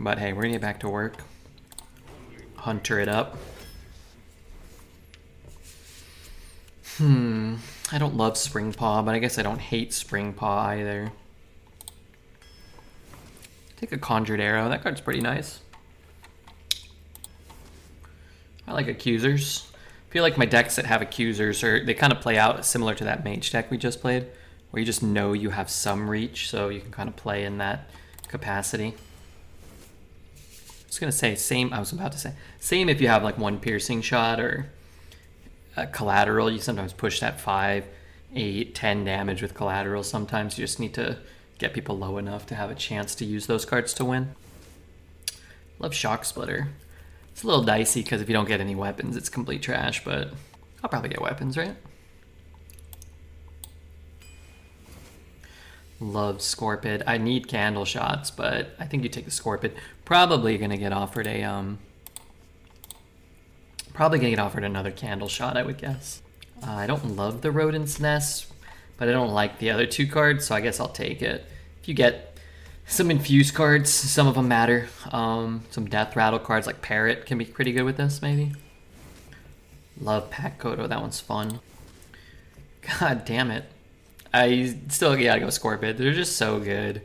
But hey, we're gonna get back to work. Hunter it up. I don't love Spring Paw, but I guess I don't hate Spring Paw either. Take a Conjured Arrow. That card's pretty nice. I like Accusers. I feel like my decks that have Accusers they kind of play out similar to that Mage deck we just played, where you just know you have some reach, so you can kind of play in that capacity. I was gonna say same. I was about to say same if you have like one piercing shot or a collateral. You sometimes push that 5, 8, 10 damage with collateral. Sometimes you just need to get people low enough to have a chance to use those cards to win. Love Shock Splitter. It's a little dicey because if you don't get any weapons, it's complete trash, but I'll probably get weapons, right? Love Scorpid. I need Candle Shots, but I think you take the Scorpid. Probably gonna get offered another Candle Shot, I would guess. I don't love the Rodent's Nest, but I don't like the other two cards, so I guess I'll take it. If you get some infused cards, some of them matter. Some Death Rattle cards like Parrot can be pretty good with this, maybe. Love Pack Kodo, that one's fun. God damn it. I still gotta go Scorpid. They're just so good.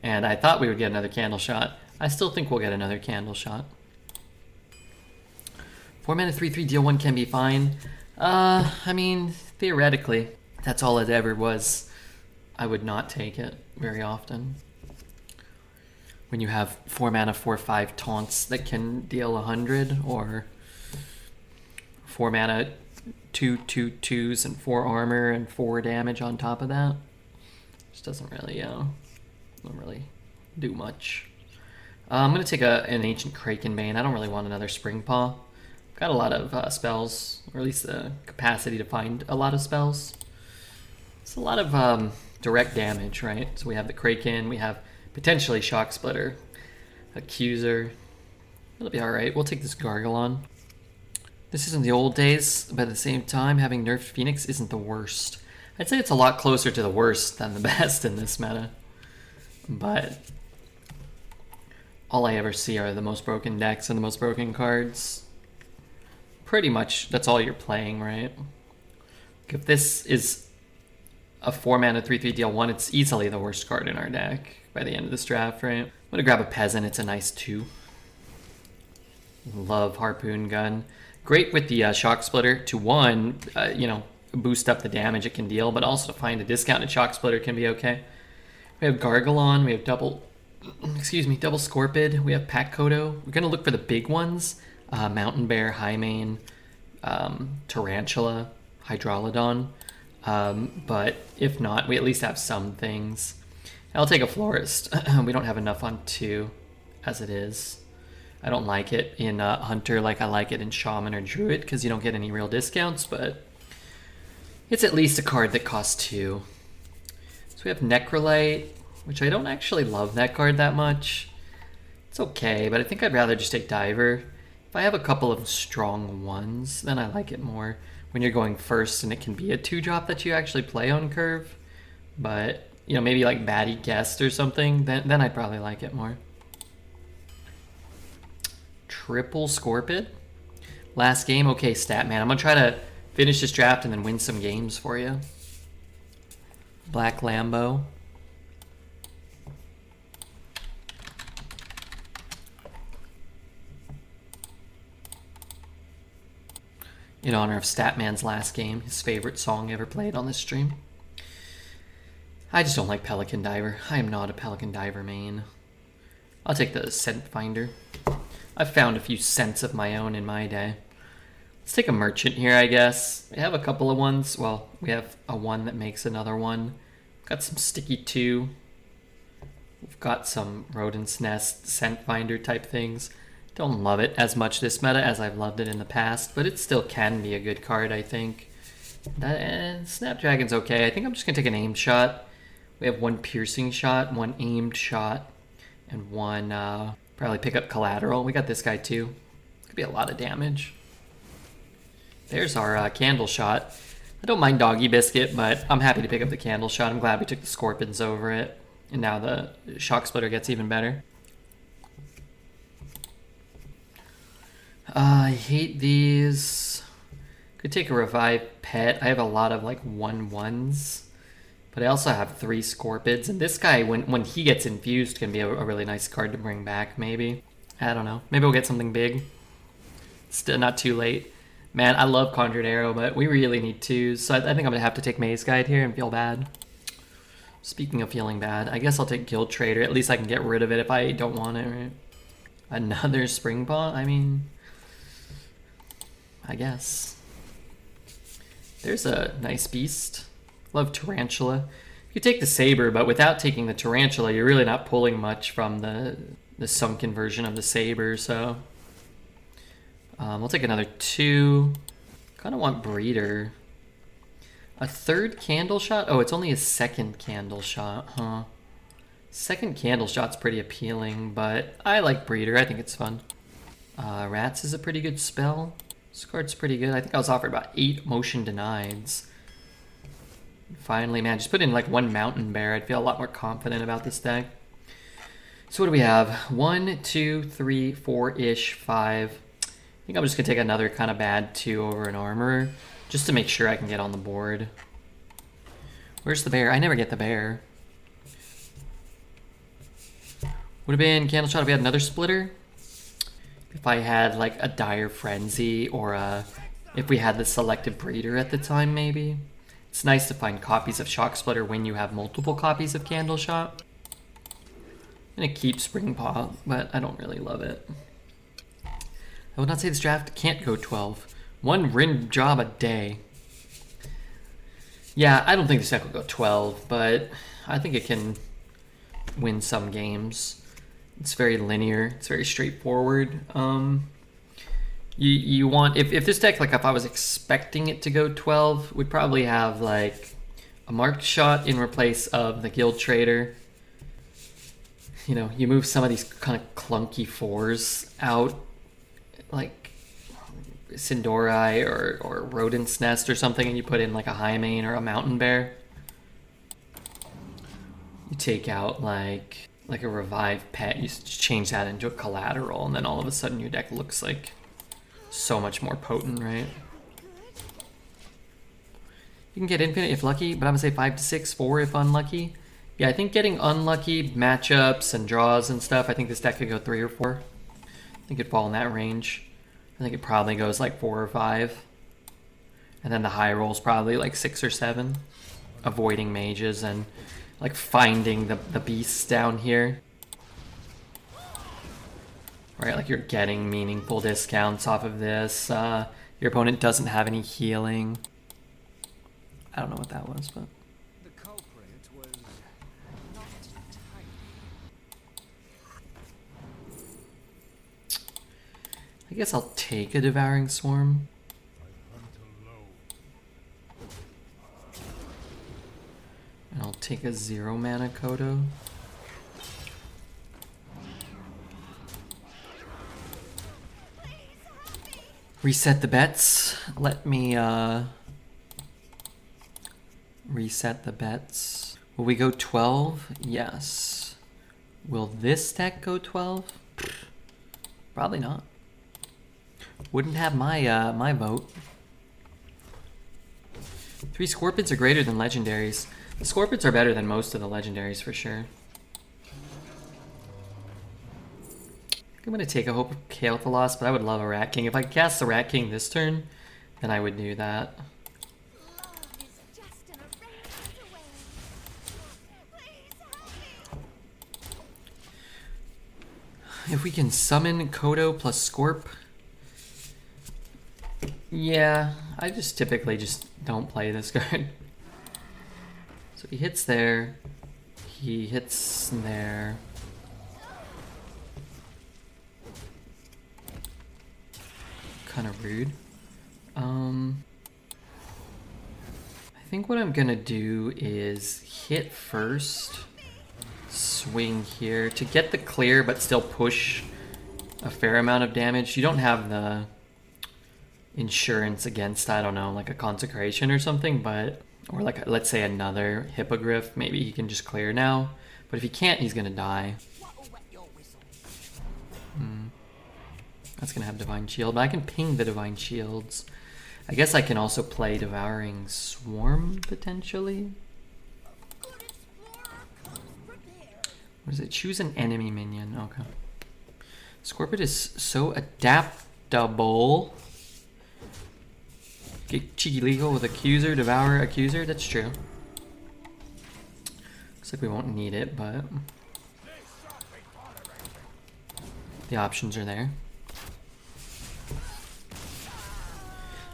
And I thought we would get another Candle Shot. I still think we'll get another Candle Shot. 4 mana 3/3 deal 1 can be fine. I mean, theoretically, that's all it ever was. I would not take it very often. When you have 4 mana 4/5 taunts that can deal 100, or 4 mana 2/2/2s and 4 armor and 4 damage on top of that, just doesn't really do much. I'm gonna take an Ancient Krakenbane. I don't really want another Spring Paw. Got a lot of spells, or at least the capacity to find a lot of spells. It's a lot of direct damage, right? So we have the Kraken, we have potentially Shock Splitter, Accuser. It'll be alright. We'll take this Gargalon. This isn't the old days, but at the same time, having nerfed Phoenix isn't the worst. I'd say it's a lot closer to the worst than the best in this meta. But all I ever see are the most broken decks and the most broken cards. Pretty much, that's all you're playing, right? If this is a 4 mana 3/3 deal 1, it's easily the worst card in our deck by the end of this draft, right? I'm gonna grab a Peasant, it's a nice 2. Love Harpoon Gun. Great with the Shock Splitter to 1, boost up the damage it can deal, but also to find a discounted Shock Splitter can be okay. We have Gargalon, we have double Scorpid, we have Pack Kodo. We're gonna look for the big ones. Mountain Bear, Highmane, Tarantula, Hydrolodon. But if not, we at least have some things. I'll take a Florist. We don't have enough on 2 as it is. I don't like it in Hunter like I like it in Shaman or Druid because you don't get any real discounts, but it's at least a card that costs 2. So we have Necrolite, which I don't actually love that card that much. It's okay, but I think I'd rather just take Diver. If I have a couple of strong ones, then I like it more. When you're going first and it can be a 2-drop that you actually play on curve, but maybe like Batty Guest or something, then I'd probably like it more. Triple Scorpid. Last game, okay, Statman. I'm gonna try to finish this draft and then win some games for you. Black Lambo. In honor of Statman's last game, his favorite song ever played on this stream. I just don't like Pelican Diver. I am not a Pelican Diver main. I'll take the Scent Finder. I've found a few scents of my own in my day. Let's take a Merchant here, I guess. We have a couple of ones. Well, we have a 1 that makes another one. Got some Sticky 2. We've got some Rodent's Nest, Scent Finder type things. Don't love it as much this meta as I've loved it in the past, but it still can be a good card, I think. Snapdragon's okay. I think I'm just going to take an aimed shot. We have 1 piercing shot, 1 aimed shot, and 1, probably pick up collateral. We got this guy too. Could be a lot of damage. There's our candle shot. I don't mind Doggy Biscuit, but I'm happy to pick up the candle shot. I'm glad we took the Scorpions over it. And now the Shock Splitter gets even better. I hate these. Could take a Revive Pet. I have a lot of like 1/1s. But I also have 3 Scorpids. And this guy, when he gets infused, can be a really nice card to bring back, maybe. I don't know. Maybe we'll get something big. Still not too late. Man, I love Conjured Arrow, but we really need 2s. So I think I'm going to have to take Maze Guide here and feel bad. Speaking of feeling bad, I guess I'll take Guild Trader. At least I can get rid of it if I don't want it, right? Another Spring Paw? I mean, I guess. There's a nice beast. Love Tarantula. You could take the Saber, but without taking the Tarantula, you're really not pulling much from the sunken version of the Saber, so... we'll take another 2. Kind of want Breeder. A 3rd Candle Shot? Oh, it's only a 2nd Candle Shot, huh? 2nd Candle Shot's pretty appealing, but I like Breeder. I think it's fun. Rats is a pretty good spell. This card's pretty good. I think I was offered about 8 Motion Denieds. Finally, man, just put in like 1 Mountain Bear. I'd feel a lot more confident about this deck. So what do we have? 1, 2, 3, 4-ish, 5. I think I'm just going to take another kind of bad 2 over an Armorer, just to make sure I can get on the board. Where's the bear? I never get the bear. Would have been Candle Shot if we had another Splitter. If I had like a Dire Frenzy, or if we had the Selective Breeder at the time, maybe. It's nice to find copies of Shock Splitter when you have multiple copies of Candle Shot. I'm going to keep Spring Paw, but I don't really love it. I would not say this draft can't go 12. 1 Rin job a day. Yeah, I don't think this deck will go 12, but I think it can win some games. It's very linear. It's very straightforward. You want... If this deck, like if I was expecting it to go 12, we'd probably have like a Marked Shot in replace of the Guild Trader. You know, you move some of these kind of clunky 4s out, like Sindori or Rodent's Nest or something, and you put in like a Highmane or a Mountain Bear. You take out like a Revive Pet, you change that into a Collateral, and then all of a sudden your deck looks like so much more potent, right? You can get Infinite if lucky, but I'm gonna say 5 to 6, 4 if unlucky. Yeah, I think getting unlucky matchups and draws and stuff, I think this deck could go 3 or 4. I think it'd fall in that range. I think it probably goes like 4 or 5. And then the high roll's probably like 6 or 7. Avoiding mages and like finding the beasts down here. Right, like you're getting meaningful discounts off of this. Your opponent doesn't have any healing. I don't know what that was, but... I guess I'll take a Devouring Swarm. And I'll take a 0 mana Kodo. Reset the bets. Let me reset the bets. Will we go 12? Yes. Will this deck go 12? Probably not. Wouldn't have my my vote. 3 Scorpions are greater than legendaries. The Scorpions are better than most of the legendaries for sure. I'm gonna take a Hope of Kael'thas, but I would love a Rat King. If I cast the Rat King this turn, then I would do that. If we can summon Kodo plus Scorp. Yeah, I just typically just don't play this card. So he hits there. He hits there. Kind of rude. I think what I'm gonna do is hit first. Swing here to get the clear but still push a fair amount of damage. You don't have the insurance against, I don't know, like a consecration or something, but or like let's say another hippogriff, maybe he can just clear now. But if he can't, he's gonna die. That's gonna have Divine Shield, but I can ping the Divine Shields. I guess I can also play Devouring Swarm, potentially. What is it? Choose an enemy minion. Okay. Scorpid is so adaptable. Get cheeky legal with Accuser, Devour, Accuser. That's true. Looks like we won't need it, but the options are there.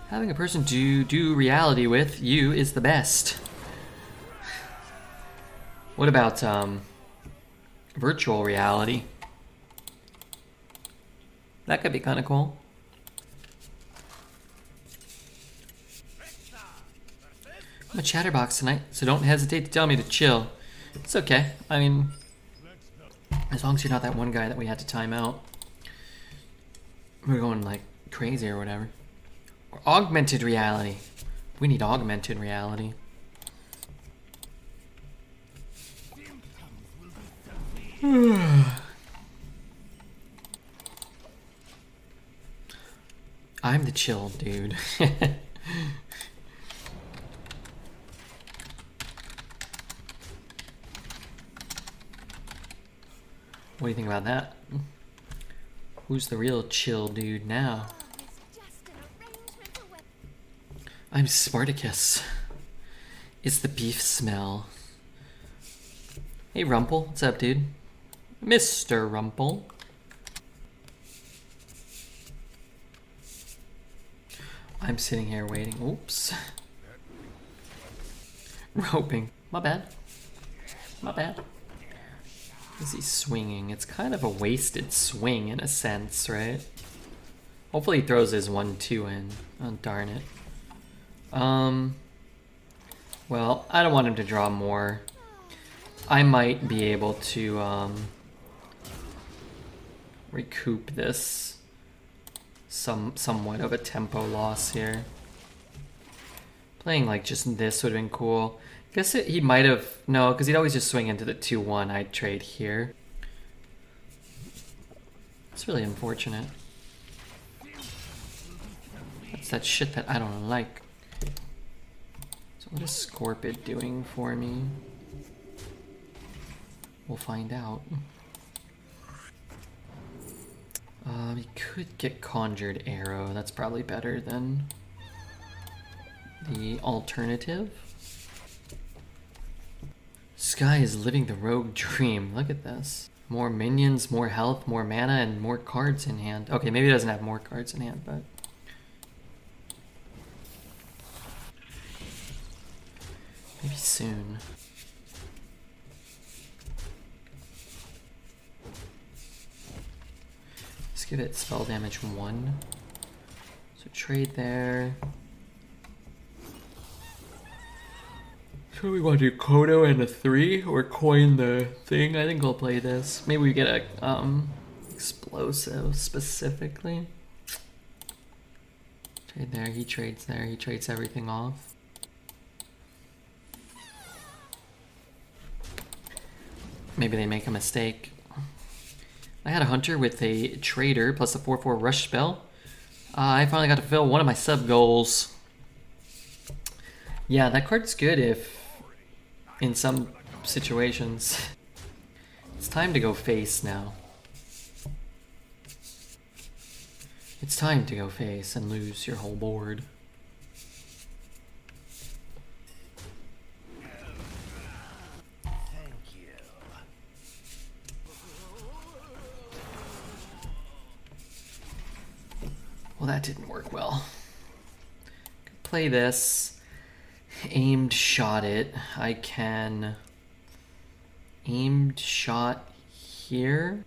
Having a person to do reality with you is the best. What about virtual reality? That could be kind of cool. I'm a chatterbox tonight, so don't hesitate to tell me to chill. It's okay. I mean, as long as you're not that one guy that we had to time out. We're going like crazy or whatever. Or augmented reality. We need augmented reality. I'm the chill dude. What do you think about that? Who's the real chill dude now? I'm Spartacus. It's the beef smell. Hey Rumple, what's up dude? Mr. Rumple. I'm sitting here waiting. Oops. Roping. My bad. My bad. Is he swinging? It's kind of a wasted swing in a sense, right? Hopefully he throws his 1-2 in. Oh, darn it. Well, I don't want him to draw more. I might be able to, recoup this. Somewhat of a tempo loss here. Playing like just this would have been cool. Guess he might have, no, because he'd always just swing into the 2-1. I'd trade here. It's really unfortunate. That's that shit that I don't like. So what is Scorpid doing for me? We'll find out. He could get Conjured Arrow. That's probably better than the alternative. Sky is living the rogue dream. Look at this. More minions, more health, more mana, and more cards in hand. Okay, maybe he doesn't have more cards in hand, but maybe soon. Let's give it spell damage 1. So trade there. So we want to do Kodo and a 3 or coin the thing. I think I'll play this. Maybe we get a explosive specifically. Trade there, he trades there, he trades everything off. Maybe they make a mistake. I had a hunter with a trader plus a 4/4 rush spell. I finally got to fulfill one of my sub goals. Yeah, that card's good if in some situations. It's time to go face now. It's time to go face and lose your whole board. Thank you. Well, that didn't work well. Could play this. Aimed shot it. I can aimed shot here.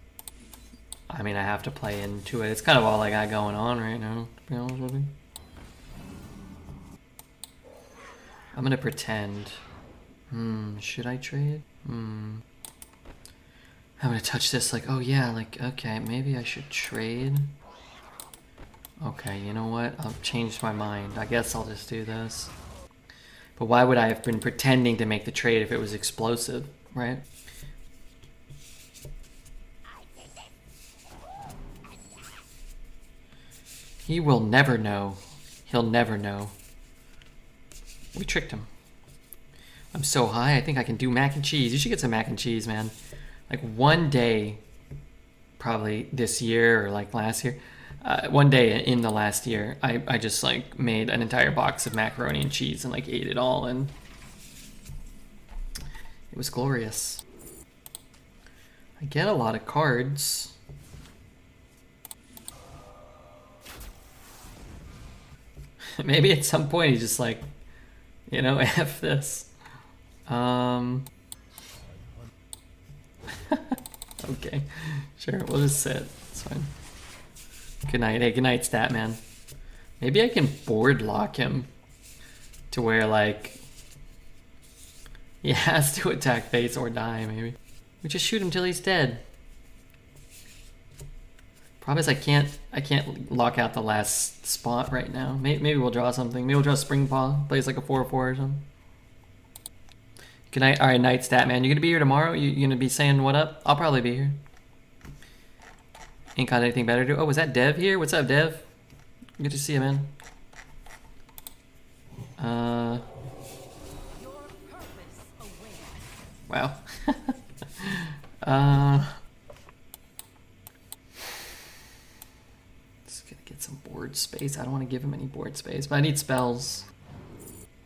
I mean, I have to play into it. It's kind of all I got going on right now, to be honest with you. I'm gonna pretend. Should I trade? I'm gonna touch this like, oh yeah, like, okay, maybe I should trade. Okay, you know what? I've changed my mind. I guess I'll just do this. But why would I have been pretending to make the trade if it was explosive, right? He will never know. He'll never know. We tricked him. I'm so high, I think I can do mac and cheese. You should get some mac and cheese, man. Like one day, probably this year or like last year, one day in the last year, I just like made an entire box of macaroni and cheese and like ate it all, and it was glorious. I get a lot of cards. Maybe at some point he's just like, you know, F this. Okay, sure, we'll just sit. It's fine. Good night. Hey, good night, Statman. Maybe I can board lock him to where, like, he has to attack face or die, maybe. We just shoot him till he's dead. Problem is I can't lock out the last spot right now. Maybe we'll draw something. Maybe we'll draw Spring Paw. Plays like a 4/4 or something. Good night. Alright, night, Statman. You gonna be here tomorrow? You gonna be saying what up? I'll probably be here. Ain't got anything better to do. Oh, was that Dev here? What's up, Dev? Good to see you, man. Wow. Just gonna get some board space. I don't want to give him any board space, but I need spells.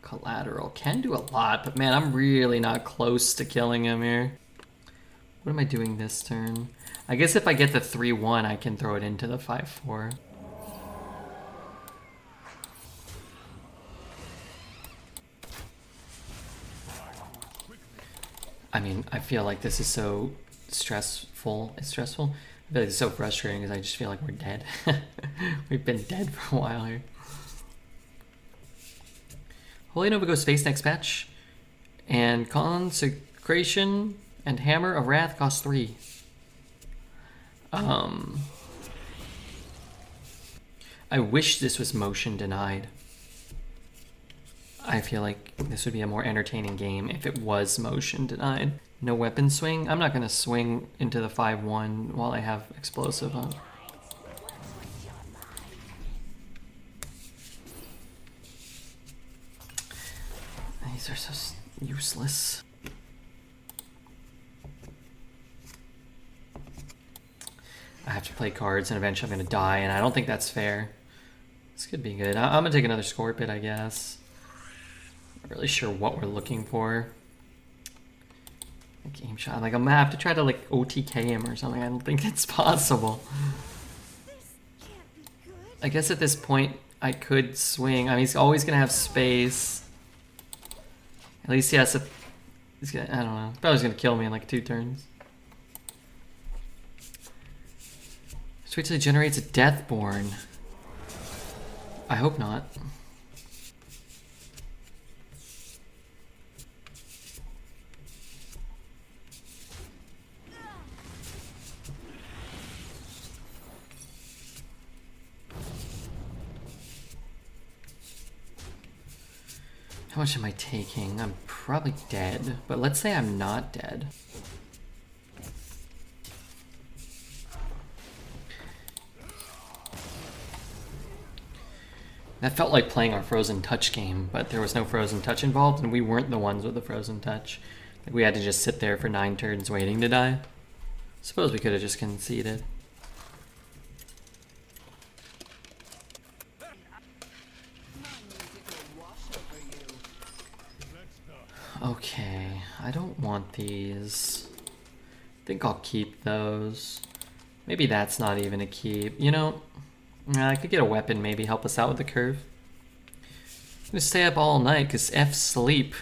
Collateral can do a lot, but man, I'm really not close to killing him here. What am I doing this turn? I guess if I get the 3/1, I can throw it into the 5/4. I mean, I feel like this is so stressful. It's stressful. I feel like it's so frustrating because I just feel like we're dead. We've been dead for a while here. Holy Nova goes face next patch. And Consecration and Hammer of Wrath cost 3. I wish this was motion denied. I feel like this would be a more entertaining game if it was motion denied. No weapon swing? I'm not going to swing into the 5/1 while I have explosive on. These are so useless. I have to play cards and eventually I'm going to die, and I don't think that's fair. This could be good. I'm going to take another Scorpid, I guess. Not really sure what we're looking for. A game shot. Like, I'm going to have to try to, like, OTK him or something. I don't think it's possible. I guess at this point, I could swing. I mean, he's always going to have space. At least he has to... He's gonna, I don't know. Probably going to kill me in, like, 2 turns. Just wait till he generates a Deathborn. I hope not. How much am I taking? I'm probably dead, but let's say I'm not dead. That felt like playing our Frozen Touch game, but there was no Frozen Touch involved, and we weren't the ones with the Frozen Touch. Like, we had to just sit there for 9 turns waiting to die. Suppose we could have just conceded. Okay, I don't want these. I think I'll keep those. Maybe that's not even a keep. You know, I could get a weapon, maybe help us out with the curve. I'm gonna stay up all night because F sleep.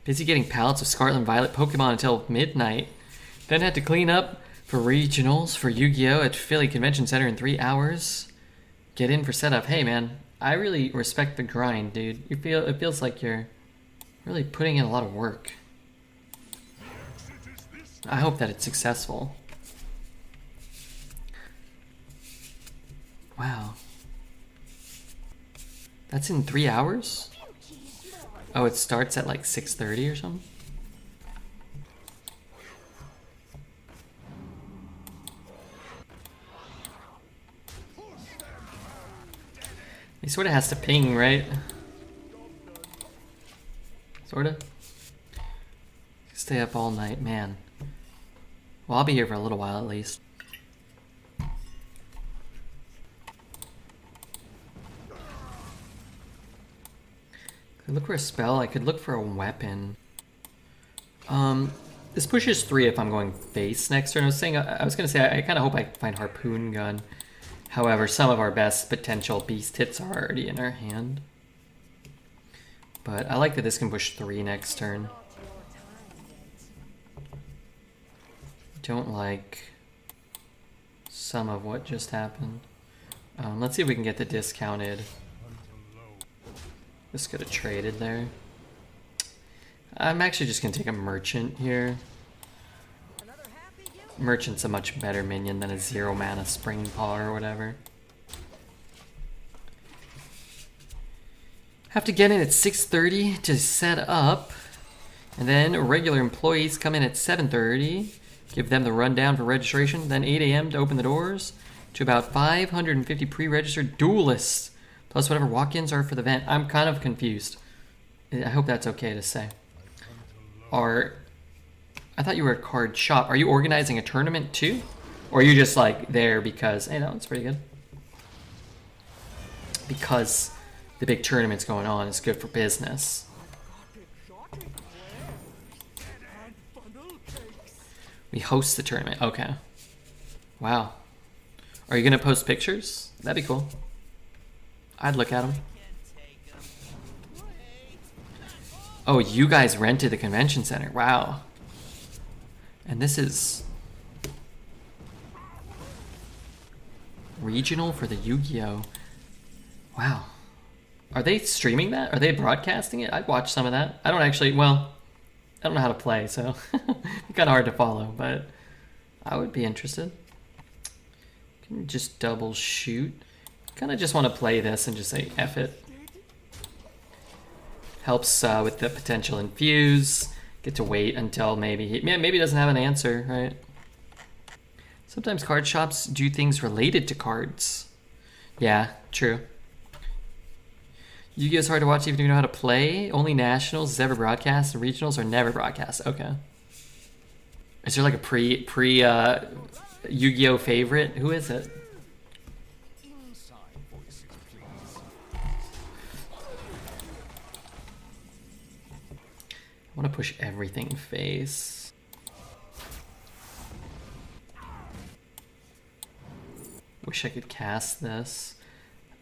Busy getting pallets of Scarlet and Violet Pokemon until midnight. Then had to clean up for regionals for Yu-Gi-Oh! At Philly Convention Center in 3 hours. Get in for setup. Hey man, I really respect the grind, dude. It feels like you're really putting in a lot of work. I hope that it's successful. Wow. That's in 3 hours? Oh, it starts at like 6:30 or something? He sort of has to ping, right? Sort of. Stay up all night, man. Well, I'll be here for a little while at least. Could look for a spell. I could look for a weapon. This pushes 3 if I'm going face next turn. I was gonna say I kind of hope I find Harpoon Gun. However, some of our best potential beast hits are already in our hand. But I like that this can push 3 next turn. Don't like some of what just happened. Let's see if we can get the discounted. This could have traded there. I'm actually just gonna take a merchant here. Merchant's a much better minion than a 0 mana spring paw or whatever. Have to get in at 6:30 to set up. And then regular employees come in at 7:30. Give them the rundown for registration. Then 8 a.m. to open the doors to about 550 pre-registered duelists. Plus whatever walk-ins are for the event. I'm kind of confused. I hope that's okay to say. I thought you were a card shop. Are you organizing a tournament too? Or are you just like there because, hey, that one's pretty good. Because the big tournament's going on, it's good for business. We host the tournament, okay. Wow. Are you gonna post pictures? That'd be cool. I'd look at them. Oh, you guys rented the convention center. Wow. And this is regional for the Yu-Gi-Oh. Wow. Are they streaming that? Are they broadcasting it? I'd watch some of that. I don't actually, well, I don't know how to play, so it's kind of hard to follow, but I would be interested. Can we just double shoot? Kind of just want to play this and just say F it. Helps with the potential infuse. Get to wait until maybe he doesn't have an answer, right? Sometimes card shops do things related to cards. Yeah, true. Yu-Gi-Oh! Is hard to watch even if you know how to play. Only nationals is ever broadcast, and regionals are never broadcast. Okay. Is there like a pre Yu-Gi-Oh! Favorite? Who is it? I want to push everything face. Wish I could cast this.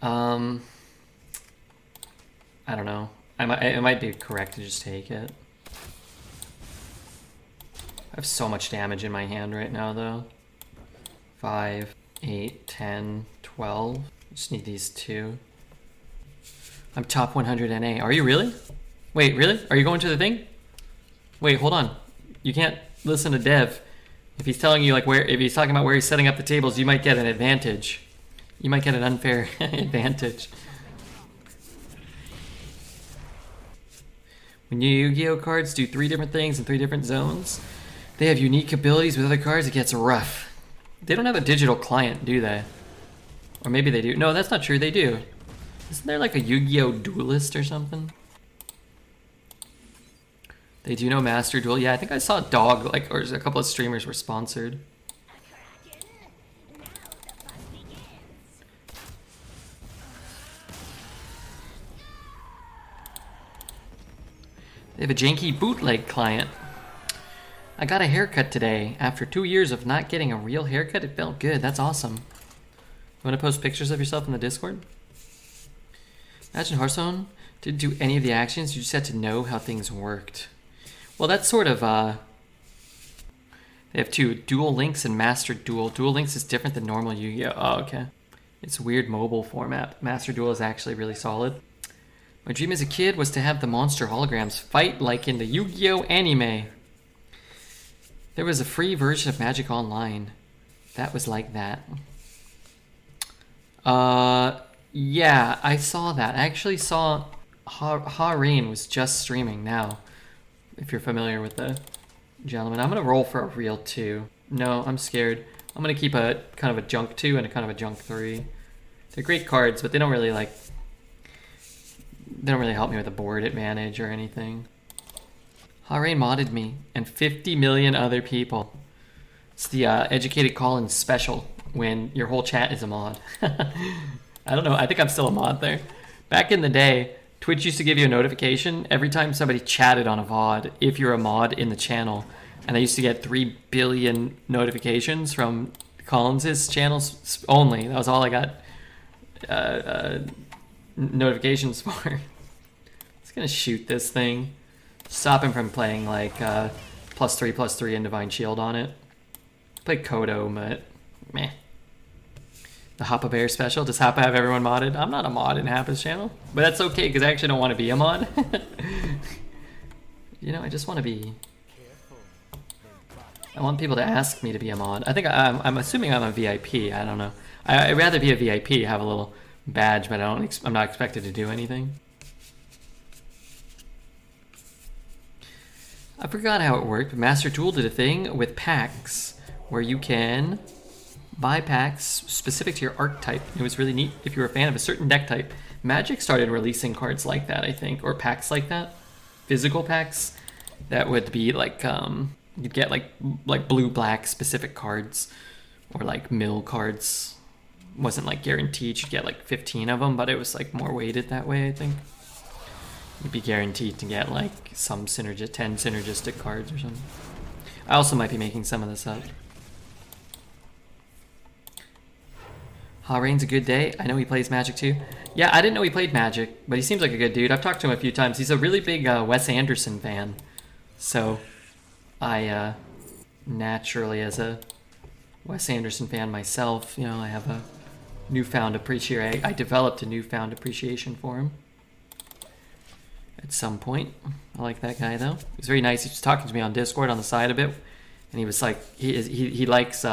I don't know. It might be correct to just take it. I have so much damage in my hand right now, though. 5, 8, 10, 12. Just need these 2. I'm top 100 NA. Are you really? Wait, really? Are you going to the thing? Wait, hold on. You can't listen to Dev. If he's telling you like if he's talking about where he's setting up the tables, you might get an advantage. You might get an unfair advantage. When Yu-Gi-Oh! Cards do 3 different things in 3 different zones, they have unique abilities with other cards, it gets rough. They don't have a digital client, do they? Or maybe they do. No, that's not true, they do. Isn't there like a Yu-Gi-Oh! Duelist or something? They do know Master Duel. Yeah, I think I saw Dog, or a couple of streamers were sponsored. They have a janky bootleg client. I got a haircut today. After 2 years of not getting a real haircut, it felt good. That's awesome. You want to post pictures of yourself in the Discord? Imagine Hearthstone didn't do any of the actions. You just had to know how things worked. Well, that's sort of, they have 2, Duel Links and Master Duel. Duel Links is different than normal Yu-Gi-Oh! Oh, okay. It's a weird mobile format. Master Duel is actually really solid. My dream as a kid was to have the monster holograms fight like in the Yu-Gi-Oh! Anime. There was a free version of Magic Online that was like that. Yeah, I saw that. I actually saw Rain was just streaming now. If you're familiar with the gentleman, I'm gonna roll for a real 2. No, I'm scared. I'm gonna keep a kind of a junk 2 and a kind of a junk 3. They're great cards, but they don't really help me with the board advantage or anything. Rain modded me and 50 million other people. It's the educated call-in special when your whole chat is a mod. I don't know. I think I'm still a mod there. Back in the day, Twitch used to give you a notification every time somebody chatted on a VOD if you're a mod in the channel. And I used to get 3 billion notifications from Collins' channels only. That was all I got notifications for. It's gonna shoot this thing. Stop him from playing like +3/+3 and Divine Shield on it. Play Kodo, but meh. The Hoppa Bear special. Does Hoppa have everyone modded? I'm not a mod in Hoppa's channel, but that's okay because I actually don't want to be a mod. You know, I just want to be. I want people to ask me to be a mod. I think I'm assuming I'm a VIP. I don't know. I'd rather be a VIP, have a little badge, but I'm not expected to do anything. I forgot how it worked. Master Tool did a thing with packs where you can buy packs specific to your archetype. It was really neat if you're a fan of a certain deck type. Magic started releasing cards like that, I think, or packs like that. Physical packs that would be like you'd get like blue-black specific cards or like mill cards. Wasn't like guaranteed you'd get like 15 of them, but it was like more weighted that way, I think. You'd be guaranteed to get like some 10 synergistic cards or something. I also might be making some of this up. Rain's a good day. I know he plays Magic too. Yeah, I didn't know he played Magic, but he seems like a good dude. I've talked to him a few times. He's a really big Wes Anderson fan. So I naturally, as a Wes Anderson fan myself, you know, I have a newfound appreciation. I developed a newfound appreciation for him at some point. I like that guy though. He's very nice. He was talking to me on Discord on the side a bit, and he was like, he likes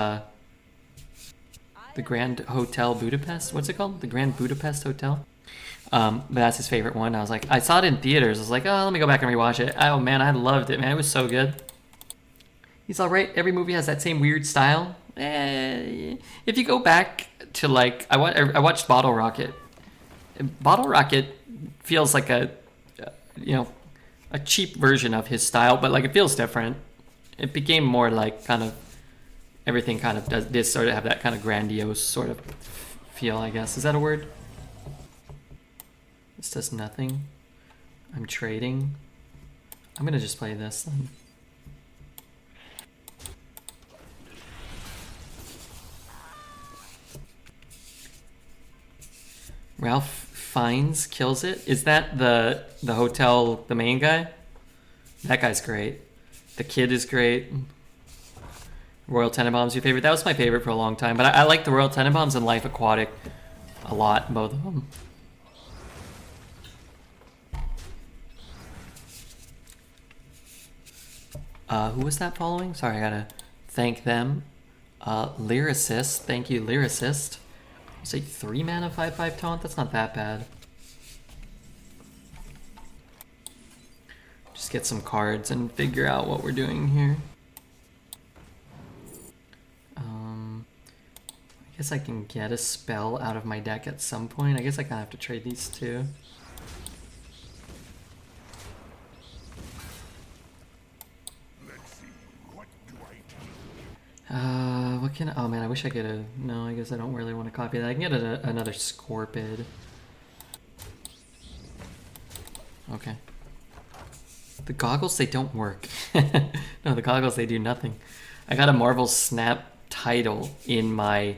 the Grand Hotel Budapest. What's it called? The Grand Budapest Hotel. But that's his favorite one. I was like, I saw it in theaters. I was like, oh, let me go back and rewatch it. Oh man, I loved it, man. It was so good. He's all right. Every movie has that same weird style. If you go back to like, I watched Bottle Rocket. Bottle Rocket feels like a cheap version of his style, but like it feels different. It became more like kind of everything kind of did sort of have that kind of grandiose sort of feel, I guess. Is that a word? This does nothing. I'm trading. I'm gonna just play this then. Ralph Fiennes kills it. Is that the hotel, the main guy? That guy's great. The kid is great. Royal Tenenbaums your favorite? That was my favorite for a long time, but I like the Royal Tenenbaums and Life Aquatic a lot, both of them. Who was that following? Sorry, I gotta thank them. Lyricist, thank you, Lyricist. Say 3 mana 5/5 taunt? That's not that bad. Just get some cards and figure out what we're doing here. I guess I can get a spell out of my deck at some point. I guess I kind of have to trade these two. What can oh man, I wish I could no, I guess I don't really want to copy that. I can get another Scorpid. Okay. The goggles, they don't work. No, the goggles, they do nothing. I got a Marvel Snap title in my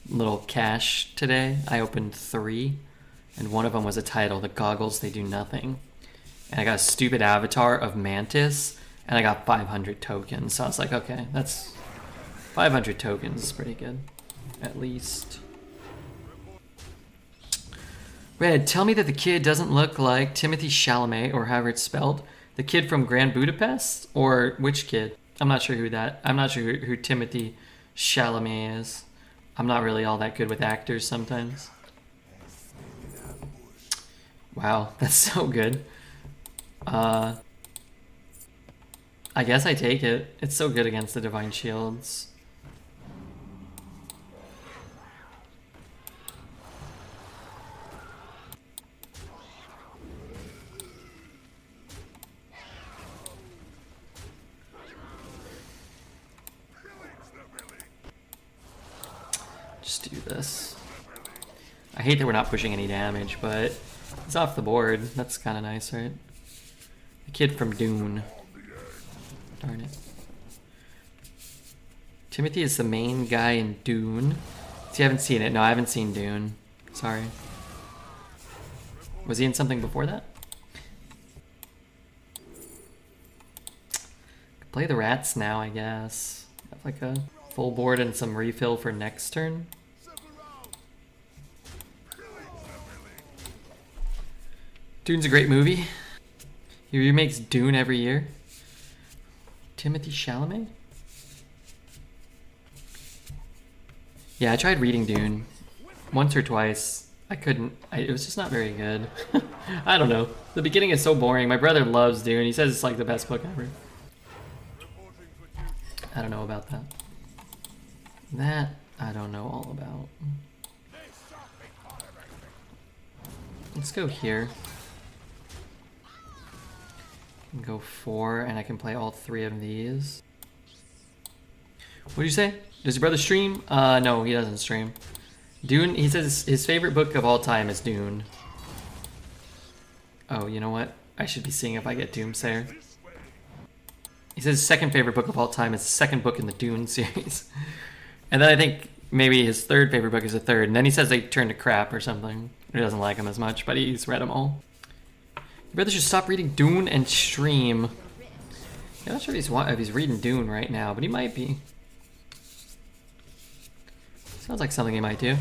little cache today. I opened 3, and one of them was a title. The goggles, they do nothing. And I got a stupid avatar of Mantis, and I got 500 tokens. So I was like, okay, that's 500 tokens is pretty good, at least. Red, tell me that the kid doesn't look like Timothy Chalamet, or however it's spelled. The kid from Grand Budapest? Or which kid? I'm not sure who Timothy Chalamet is. I'm not really all that good with actors sometimes. Wow, that's so good. I guess I take it. It's so good against the Divine Shields. Just do this. I hate that we're not pushing any damage, but it's off the board. That's kind of nice, right? The kid from Dune. Darn it. Timothy is the main guy in Dune. So you haven't seen it? No, I haven't seen Dune. Sorry. Was he in something before that? Play the rats now, I guess. Have like a full board and some refill for next turn. Dune's a great movie. He remakes Dune every year. Timothy Chalamet? Yeah, I tried reading Dune once or twice. I couldn't. It was just not very good. I don't know. The beginning is so boring. My brother loves Dune. He says it's like the best book ever. I don't know about that. That I don't know all about. Let's go here. Go 4, and I can play all 3 of these. What do you say? Does your brother stream? No, he doesn't stream. Dune, he says his favorite book of all time is Dune. Oh, you know what? I should be seeing if I get Doomsayer. He says his second favorite book of all time is the second book in the Dune series. And then I think maybe his third favorite book is the third. And then he says they turned to crap or something. He doesn't like them as much, but he's read them all. Your brother should stop reading Dune and stream. I'm not sure if he's reading Dune right now, but he might be. Sounds like something he might do.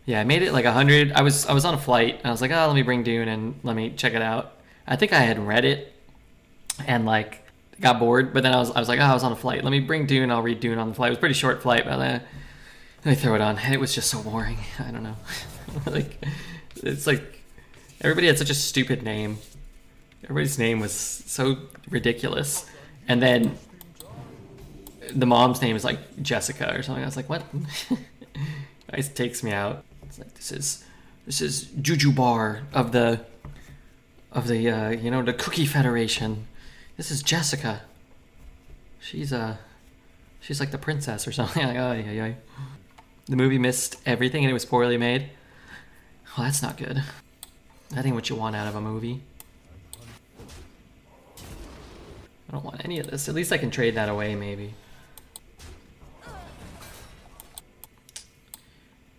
Yeah, I made it like 100. I was on a flight, and I was like, oh, let me bring Dune and let me check it out. I think I had read it and like got bored, but then I was like, oh, I was on a flight. Let me bring Dune. I'll read Dune on the flight. It was a pretty short flight, but let me throw it on. It was just so boring. I don't know. Like, it's like everybody had such a stupid name. Everybody's name was so ridiculous, and then the mom's name is like Jessica or something. I was like, what? It takes me out. It's like this is Juju Bar of the you know, the Cookie Federation. This is Jessica. She's like the princess or something. Like, oh yeah. The movie missed everything and it was poorly made. Well, that's not good. That ain't what you want out of a movie. I don't want any of this. At least I can trade that away, maybe.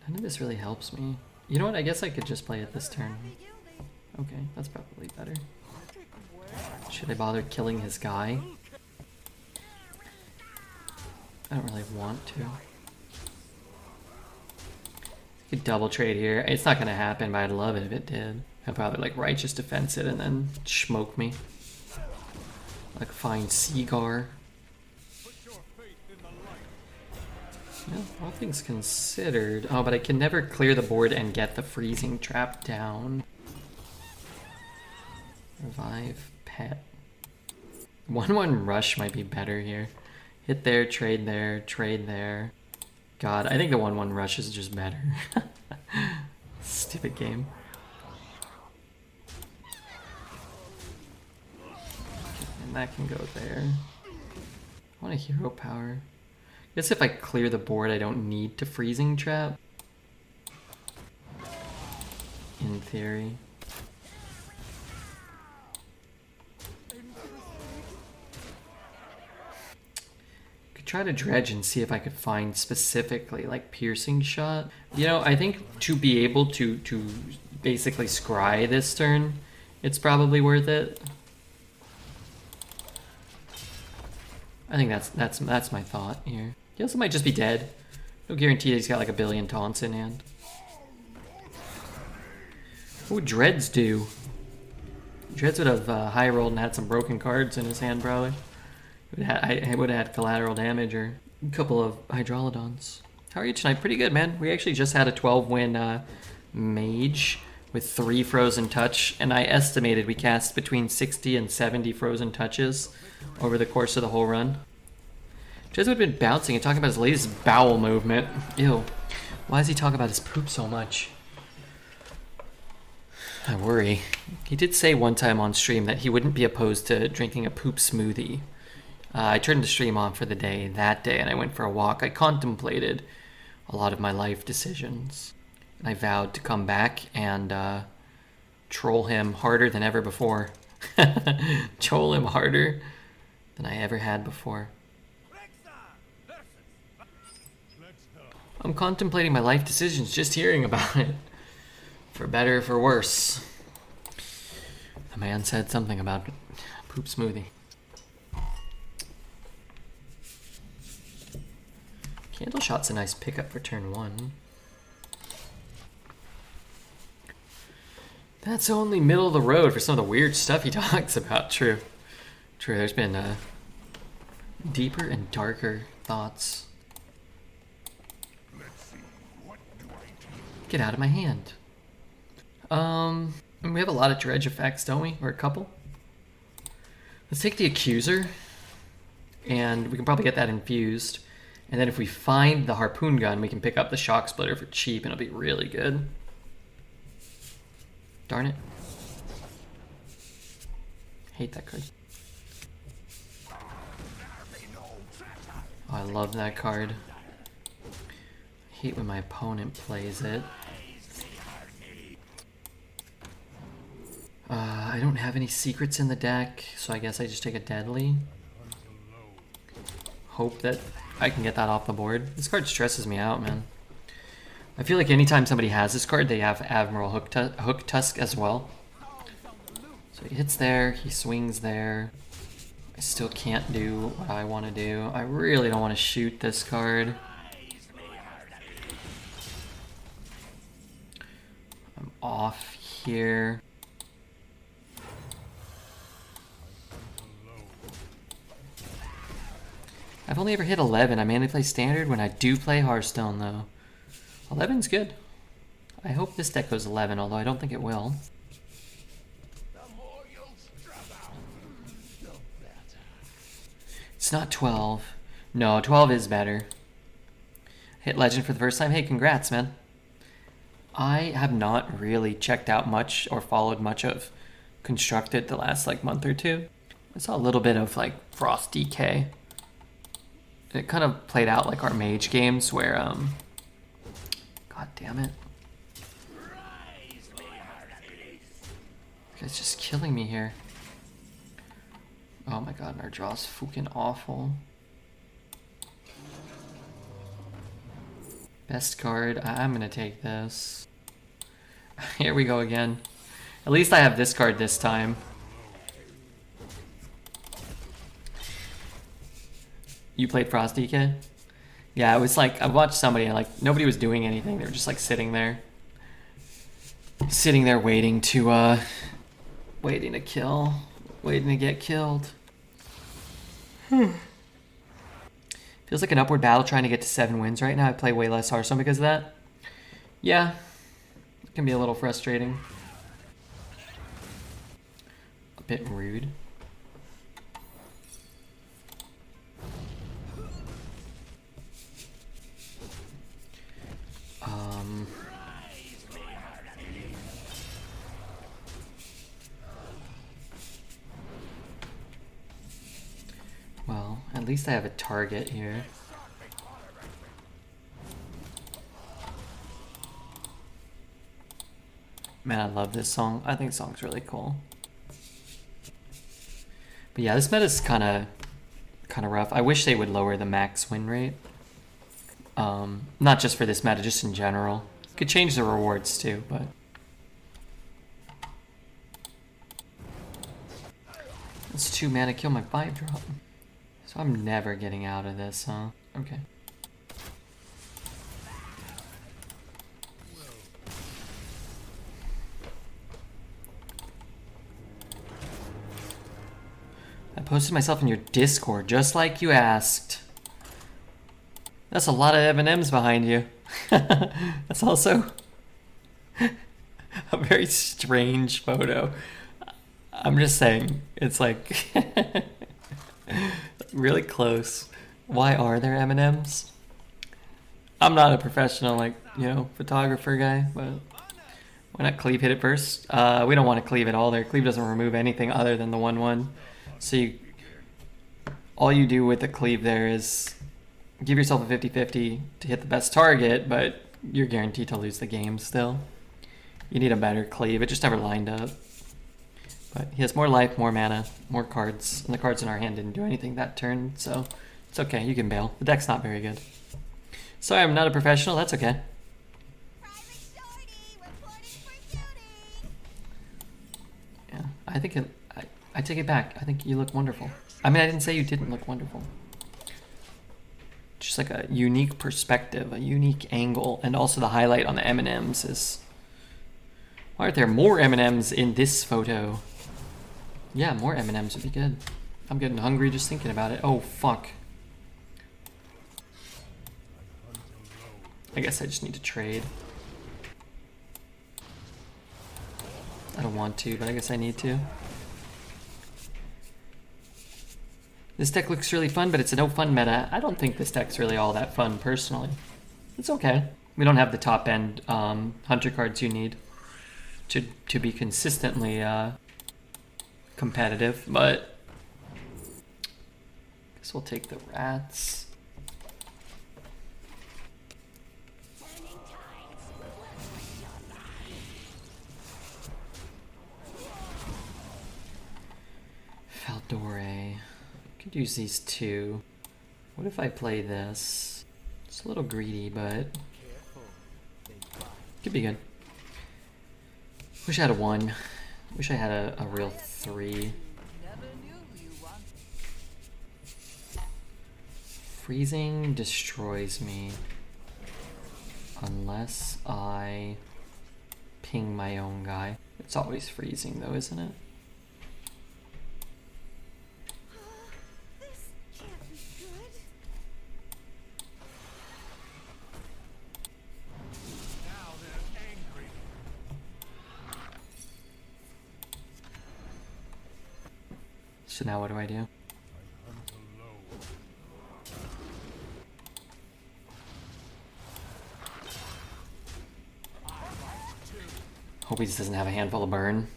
None of this really helps me. You know what? I guess I could just play it this turn. Okay, that's probably better. Should I bother killing his guy? I don't really want to. I could double trade here. It's not gonna happen, but I'd love it if it did. I'd probably like righteous defense it and then smoke me. Like find Seagar. Yeah, all things considered. Oh, but I can never clear the board and get the freezing trap down. Revive pet. 1/1 rush might be better here. Hit there, trade there, trade there. God, I think the 1/1 rush is just better. Stupid game. And that can go there. I want a hero power. I guess if I clear the board, I don't need to freezing trap. In theory. Could try to dredge and see if I could find specifically like piercing shot. You know, I think to be able to basically scry this turn, it's probably worth it. I think that's my thought here. He also might just be dead. No guarantee he's got like a billion taunts in hand. What would Dreads do? Dreads would have high rolled and had some broken cards in his hand probably. I would have had collateral damage or a couple of Hydrolodons. How are you tonight? Pretty good, man. We actually just had a 12-win mage with 3 frozen touch, and I estimated we cast between 60 and 70 frozen touches over the course of the whole run. Jesuit had been bouncing and talking about his latest bowel movement. Ew. Why does he talk about his poop so much? I worry. He did say one time on stream that he wouldn't be opposed to drinking a poop smoothie. I turned the stream on for the day that day and I went for a walk. I contemplated a lot of my life decisions. And I vowed to come back and troll him harder than ever before. Troll him harder than I ever had before. I'm contemplating my life decisions just hearing about it. For better or for worse. The man said something about poop smoothie. Candle shot's a nice pickup for turn 1. That's only middle of the road for some of the weird stuff he talks about. True. True, there's been deeper and darker thoughts. Get out of my hand. We have a lot of dredge effects, don't we? Or a couple? Let's take the accuser. And we can probably get that infused. And then if we find the harpoon gun, we can pick up the shock splitter for cheap and it'll be really good. Darn it. Hate that card. Oh, I love that card. I hate when my opponent plays it. I don't have any secrets in the deck, so I guess I just take a deadly. Hope that I can get that off the board. This card stresses me out, man. I feel like anytime somebody has this card, they have Admiral Hook Tusk as well. So he hits there, he swings there. I still can't do what I want to do. I really don't want to shoot this card. I'm off here. I've only ever hit 11. I mainly play Standard when I do play Hearthstone, though. 11's good. I hope this deck goes 11, although I don't think it will. It's not 12. No, 12 is better. Hit Legend for the first time. Hey, congrats, man. I have not really checked out much or followed much of Constructed the last month or two. I saw a little bit of Frost DK. It kind of played out like our mage games where God damn it. This guy's just killing me here. Oh my god, and our draw's fucking awful. Best card. I'm gonna take this. Here we go again. At least I have this card this time. You played Frost DK? Yeah, it was I watched somebody and nobody was doing anything. They were just sitting there. Sitting there waiting to kill. Waiting to get killed. Feels like an upward battle trying to get to 7 wins right now. I play way less Hearthstone because of that. Yeah. It can be a little frustrating. A bit rude. Well, at least I have a target here. Man, I love this song. I think the song's really cool. But yeah, this meta's kind of rough. I wish they would lower the max win rate. Not just for this meta, just in general. Could change the rewards too, but... It's 2 mana, kill my 5-drop. So I'm never getting out of this, huh? Okay. I posted myself in your Discord, just like you asked. That's a lot of M&Ms behind you. That's also a very strange photo. I'm just saying, it's like really close. Why are there M&Ms? I'm not a professional, like, you know, photographer guy, but why not cleave hit it first? We don't want to cleave at all there. Cleave doesn't remove anything other than the 1/1. So all you do with the cleave there is give yourself a 50-50 to hit the best target, but you're guaranteed to lose the game still. You need a better cleave. It just never lined up. But he has more life, more mana, more cards, and the cards in our hand didn't do anything that turn, so it's okay, you can bail. The deck's not very good. Sorry, I'm not a professional, that's okay. Yeah, I think I take it back. I think you look wonderful. I mean, I didn't say you didn't look wonderful. Just like a unique perspective, a unique angle, and also the highlight on the M&Ms is... Why aren't there more M&Ms in this photo? Yeah, more M&Ms would be good. I'm getting hungry just thinking about it. Oh, fuck. I guess I just need to trade. I don't want to, but I guess I need to. This deck looks really fun, but it's a no fun meta. I don't think this deck's really all that fun, personally. It's okay. We don't have the top end hunter cards you need to be consistently competitive, but I guess we'll take the rats. Faldore. Could use these two. What if I play this? It's a little greedy, but could be good. Wish I had a 1. Wish I had a real 3. Freezing destroys me unless I ping my own guy. It's always freezing though, isn't it? So now what do I do? Hope he just doesn't have a handful of burn.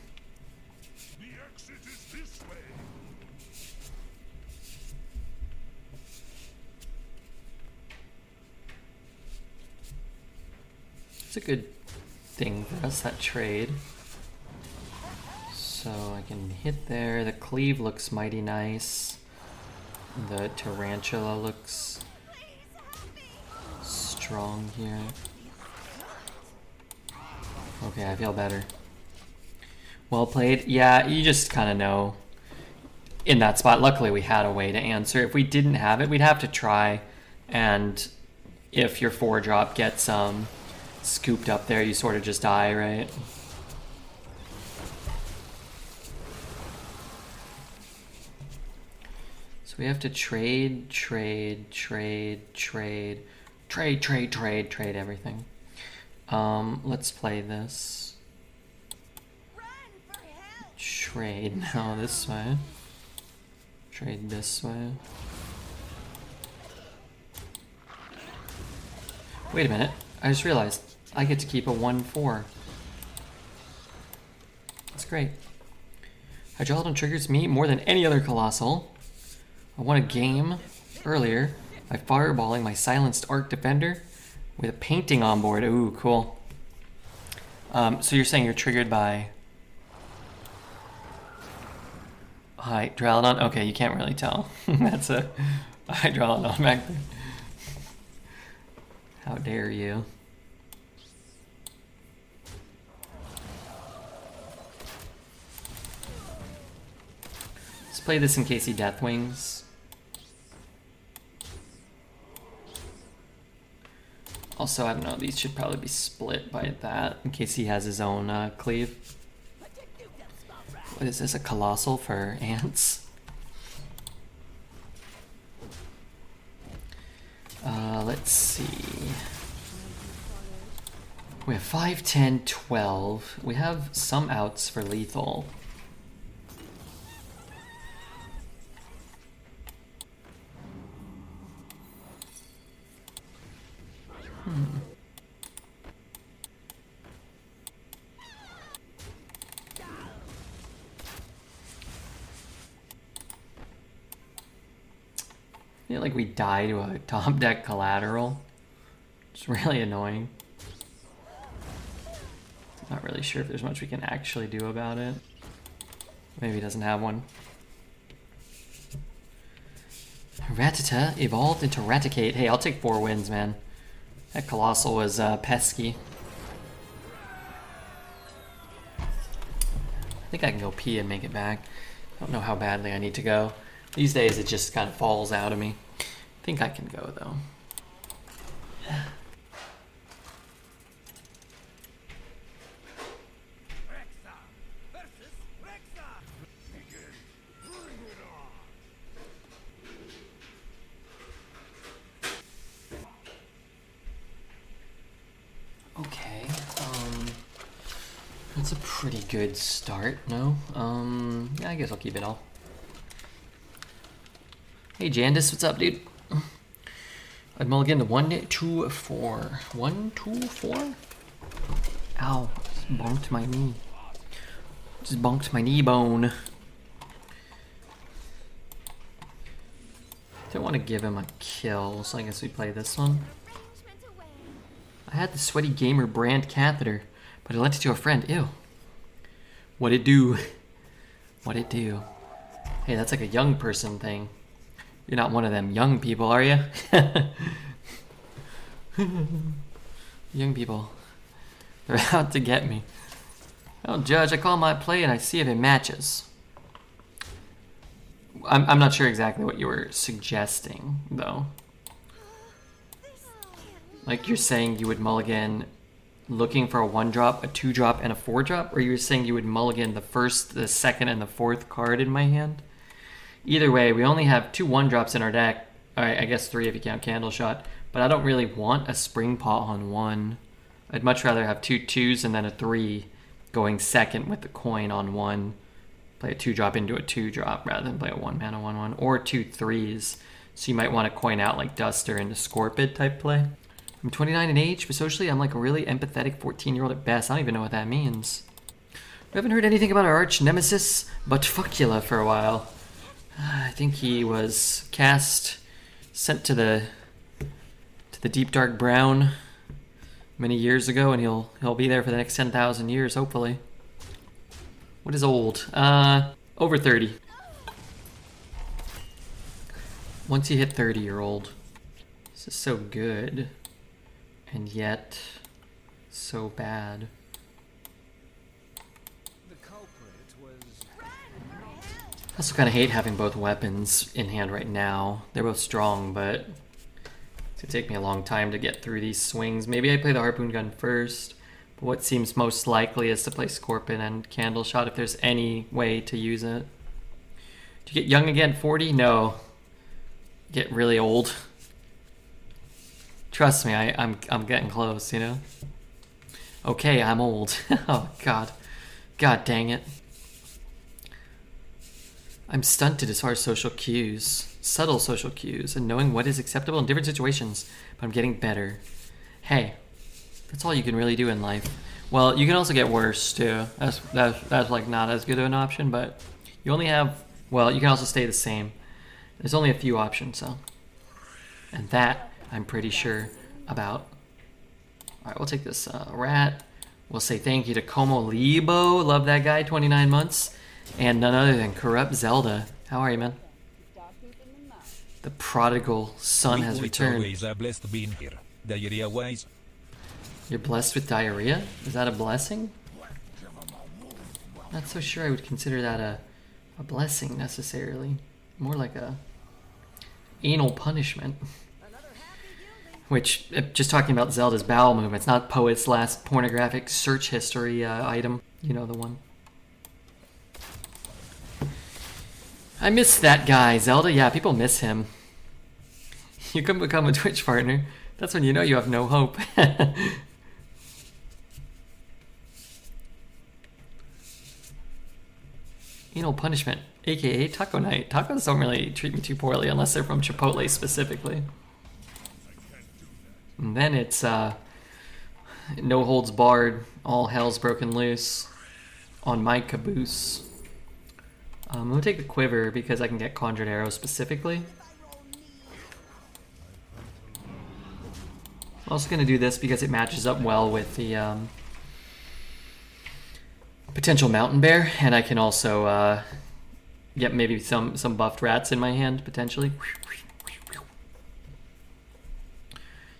It's a good thing for us, that trade. So I can hit there. The cleave looks mighty nice. The tarantula looks strong here. Okay, I feel better. Well played. Yeah, you just kind of know in that spot. Luckily we had a way to answer. If we didn't have it, we'd have to try. And if your 4-drop gets scooped up there, you sort of just die, right? We have to trade everything. Let's play this. Trade now this way. Trade this way. Wait a minute. I just realized I get to keep a 1/4. That's great. Hydraulic triggers me more than any other Colossal. I won a game earlier by fireballing my silenced Arc Defender with a painting on board. Ooh, cool. So you're saying you're triggered by Hydralodon? Okay, you can't really tell. That's a Hydralodon back there. How dare you? Let's play this in case he Deathwings. Also, I don't know, these should probably be split by that in case he has his own cleave. What is this, a Colossal for ants? Let's see. We have 5, 10, 12. We have some outs for lethal. I feel like we die to a top deck collateral. It's really annoying. Not really sure if there's much we can actually do about it. Maybe he doesn't have one. Rattata evolved into Raticate. Hey, I'll take 4 wins, man. That Colossal was pesky. I think I can go pee and make it back. I don't know how badly I need to go. These days it just kind of falls out of me. I think I can go though. Okay, that's a pretty good start, no? Yeah, I guess I'll keep it all. Hey Jandis, what's up, dude? I'd mulligan to 1, 2, 4. 1, 2, 4? Ow, just bonked my knee. Just bonked my knee bone. Don't want to give him a kill, so I guess we play this one. I had the Sweaty Gamer brand catheter, but I lent it to a friend. Ew. What'd it do? What'd it do? Hey, that's like a young person thing. You're not one of them young people, are you? Young people. They're out to get me. Oh, Judge, I call my play and I see if it matches. I'm not sure exactly what you were suggesting, though. Like, you're saying you would mulligan looking for a 1-drop, a 2-drop, and a 4-drop? Or you're saying you would mulligan the first, the second, and the 4th card in my hand? Either way, we only have 2 1-drops in our deck. Alright, I guess 3 if you count Candle Shot. But I don't really want a Spring Pot on 1. I'd much rather have 2 2s and then a 3 going second with the coin on 1. Play a 2-drop into a 2-drop rather than play a 1-mana 1-1. Or 2 3s. So you might want to coin out like Duster into Scorpid type play. I'm 29 in age, but socially I'm like a really empathetic 14-year-old at best. I don't even know what that means. I haven't heard anything about our arch nemesis, but Fuckula for a while. I think he was sent to the deep dark brown many years ago, and he'll be there for the next 10,000 years, hopefully. What is old? Over 30. Once you hit 30, you're old. This is so good. And yet, so bad. I also kind of hate having both weapons in hand right now. They're both strong, but it's gonna take me a long time to get through these swings. Maybe I play the Harpoon Gun first, but what seems most likely is to play Scorpion and Candle Shot if there's any way to use it. Do you get young again, 40? No. Get really old. Trust me, I'm getting close, you know? Okay, I'm old. Oh, God. God dang it. I'm stunted as far as social cues, subtle social cues, and knowing what is acceptable in different situations, but I'm getting better. Hey, that's all you can really do in life. Well, you can also get worse, too. That's like not as good of an option, but you only have, well, you can also stay the same. There's only a few options, so. And that, I'm pretty sure about. All right, we'll take this rat. We'll say thank you to Como Lebo. Love that guy, 29 months. And none other than Corrupt Zelda. How are you, man? The prodigal son has returned. Blessed being here. Diarrhea-wise. You're blessed with diarrhea? Is that a blessing? Not so sure I would consider that a blessing necessarily. More like a anal punishment. Which, just talking about Zelda's bowel movements, not Poet's last pornographic search history item. You know the one. I miss that guy, Zelda. Yeah, people miss him. You can become a Twitch partner. That's when you know you have no hope. Anal punishment, aka taco night. Tacos don't really treat me too poorly unless they're from Chipotle specifically. And then it's no holds barred, all hell's broken loose on my caboose. I'm gonna take the quiver because I can get Conjured Arrow specifically. I'm also gonna do this because it matches up well with the potential Mountain Bear, and I can also get maybe some buffed rats in my hand potentially.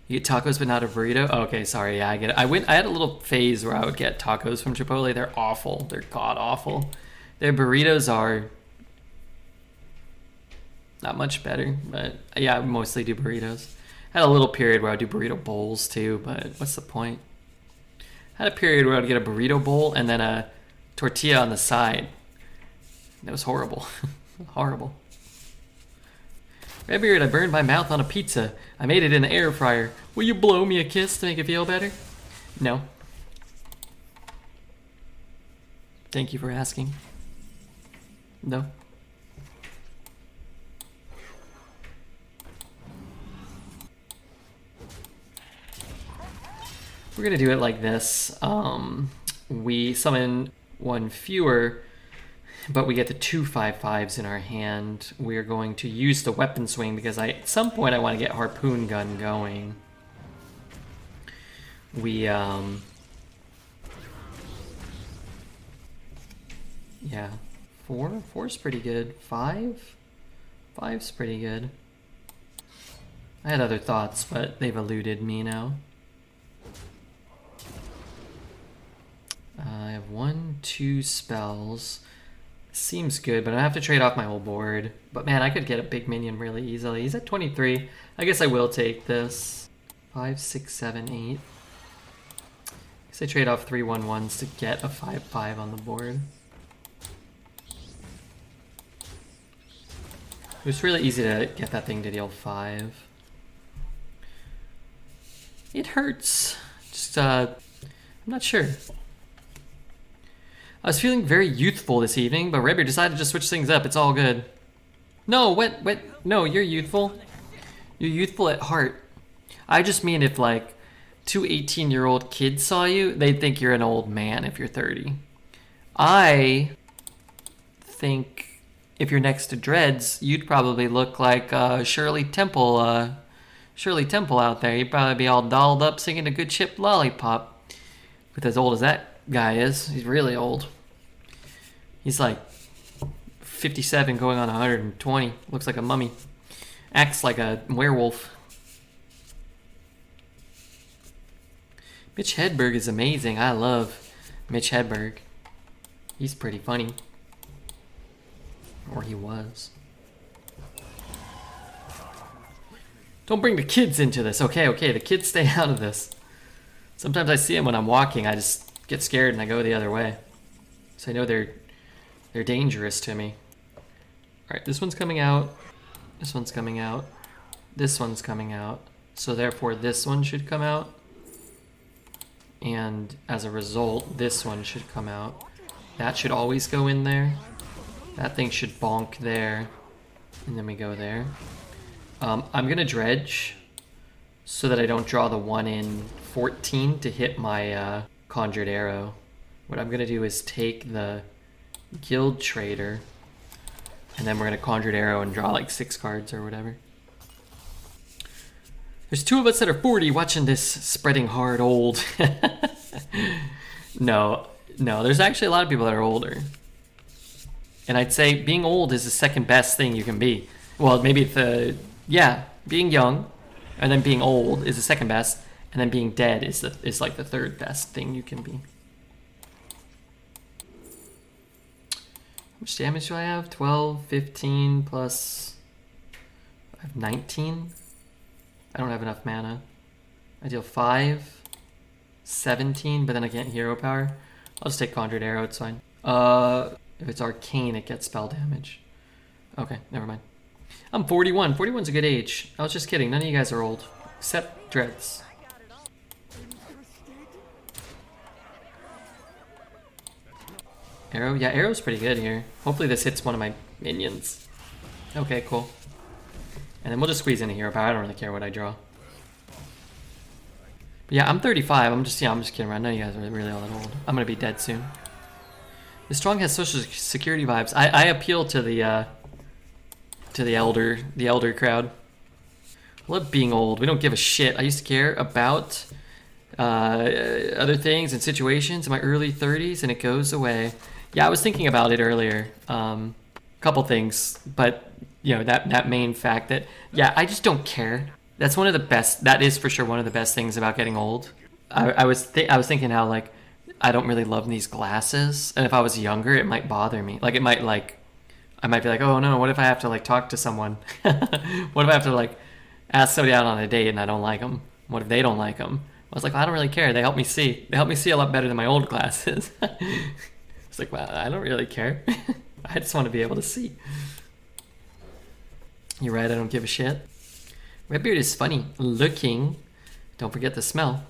You get tacos but not a burrito? Oh, okay, sorry, yeah, I get it. I had a little phase where I would get tacos from Chipotle. They're awful. They're god awful. Their burritos are not much better, but yeah, I mostly do burritos. I had a little period where I would do burrito bowls too, but what's the point? I had a period where I'd get a burrito bowl and then a tortilla on the side. That was horrible. Horrible. Redbeard, I burned my mouth on a pizza. I made it in the air fryer. Will you blow me a kiss to make it feel better? No. Thank you for asking. No. We're gonna do it like this. We summon one fewer, but we get the 2 5/5s in our hand. We're going to use the weapon swing because at some point I want to get harpoon gun going. We yeah, 4's pretty good. 5's pretty good. I had other thoughts, but they've eluded me now. I have 1, 2 spells. Seems good, but I have to trade off my whole board. But man, I could get a big minion really easily. He's at 23. I guess I will take this. 5, 6, 7, 8. I guess I trade off 3 1/1s to get a 5/5 on the board. It was really easy to get that thing to deal 5. It hurts. Just, I'm not sure. I was feeling very youthful this evening, but Rebbe decided to switch things up. It's all good. No, what? No, you're youthful. You're youthful at heart. I just mean if, like, 2 18-year-old kids saw you, they'd think you're an old man if you're 30. I think if you're next to Dreads, you'd probably look like Shirley Temple out there. You'd probably be all dolled up singing a good chip lollipop. With as old as that guy is, he's really old. He's like 57 going on 120. Looks like a mummy. Acts like a werewolf. Mitch Hedberg is amazing. I love Mitch Hedberg. He's pretty funny. Or he was. Don't bring the kids into this. Okay, the kids stay out of this. Sometimes I see them when I'm walking. I just get scared and I go the other way. So I know they're dangerous to me. Alright, this one's coming out. This one's coming out. This one's coming out. So therefore this one should come out. And as a result, this one should come out. That should always go in there. That thing should bonk there. And then we go there. I'm gonna dredge so that I don't draw the 1 in 14 to hit my Conjured Arrow. What I'm gonna do is take the Guild Trader, and then we're gonna Conjured Arrow and draw like 6 cards or whatever. There's 2 of us that are 40 watching this spreading hard old. No, there's actually a lot of people that are older. And I'd say being old is the second best thing you can be. Well, maybe being young, and then being old is the second best, and then being dead is like the third best thing you can be. How much damage do I have? 12, 15 plus... I have 19? I don't have enough mana. I deal 5, 17, but then I can't hero power. I'll just take Conjured Arrow, it's fine. If it's arcane, it gets spell damage. Okay, never mind. I'm 41. 41's a good age. I was just kidding. None of you guys are old. Except Dreads. Arrow? Yeah, arrow's pretty good here. Hopefully this hits one of my minions. Okay, cool. And then we'll just squeeze in a hero power. I don't really care what I draw. But yeah, I'm 35. I'm just kidding around. None of you guys are really all that old. I'm gonna be dead soon. The strong has social security vibes. I appeal to the elder crowd. Love being old. We don't give a shit. I used to care about other things and situations in my early 30s, and it goes away. Yeah, I was thinking about it earlier. Couple things, but you know that main fact that I just don't care. That's one of the best. That is for sure one of the best things about getting old. I was thinking how like I don't really love these glasses, and if I was younger, it might bother me. Like it might I might be like, oh no, what if I have to like talk to someone? What if I have to like ask somebody out on a date and I don't like them? What if they don't like them? I was like, well, I don't really care. They help me see. They help me see a lot better than my old glasses. It's like, well, I don't really care. I just want to be able to see. You're right, I don't give a shit. Redbeard is funny looking. Don't forget the smell.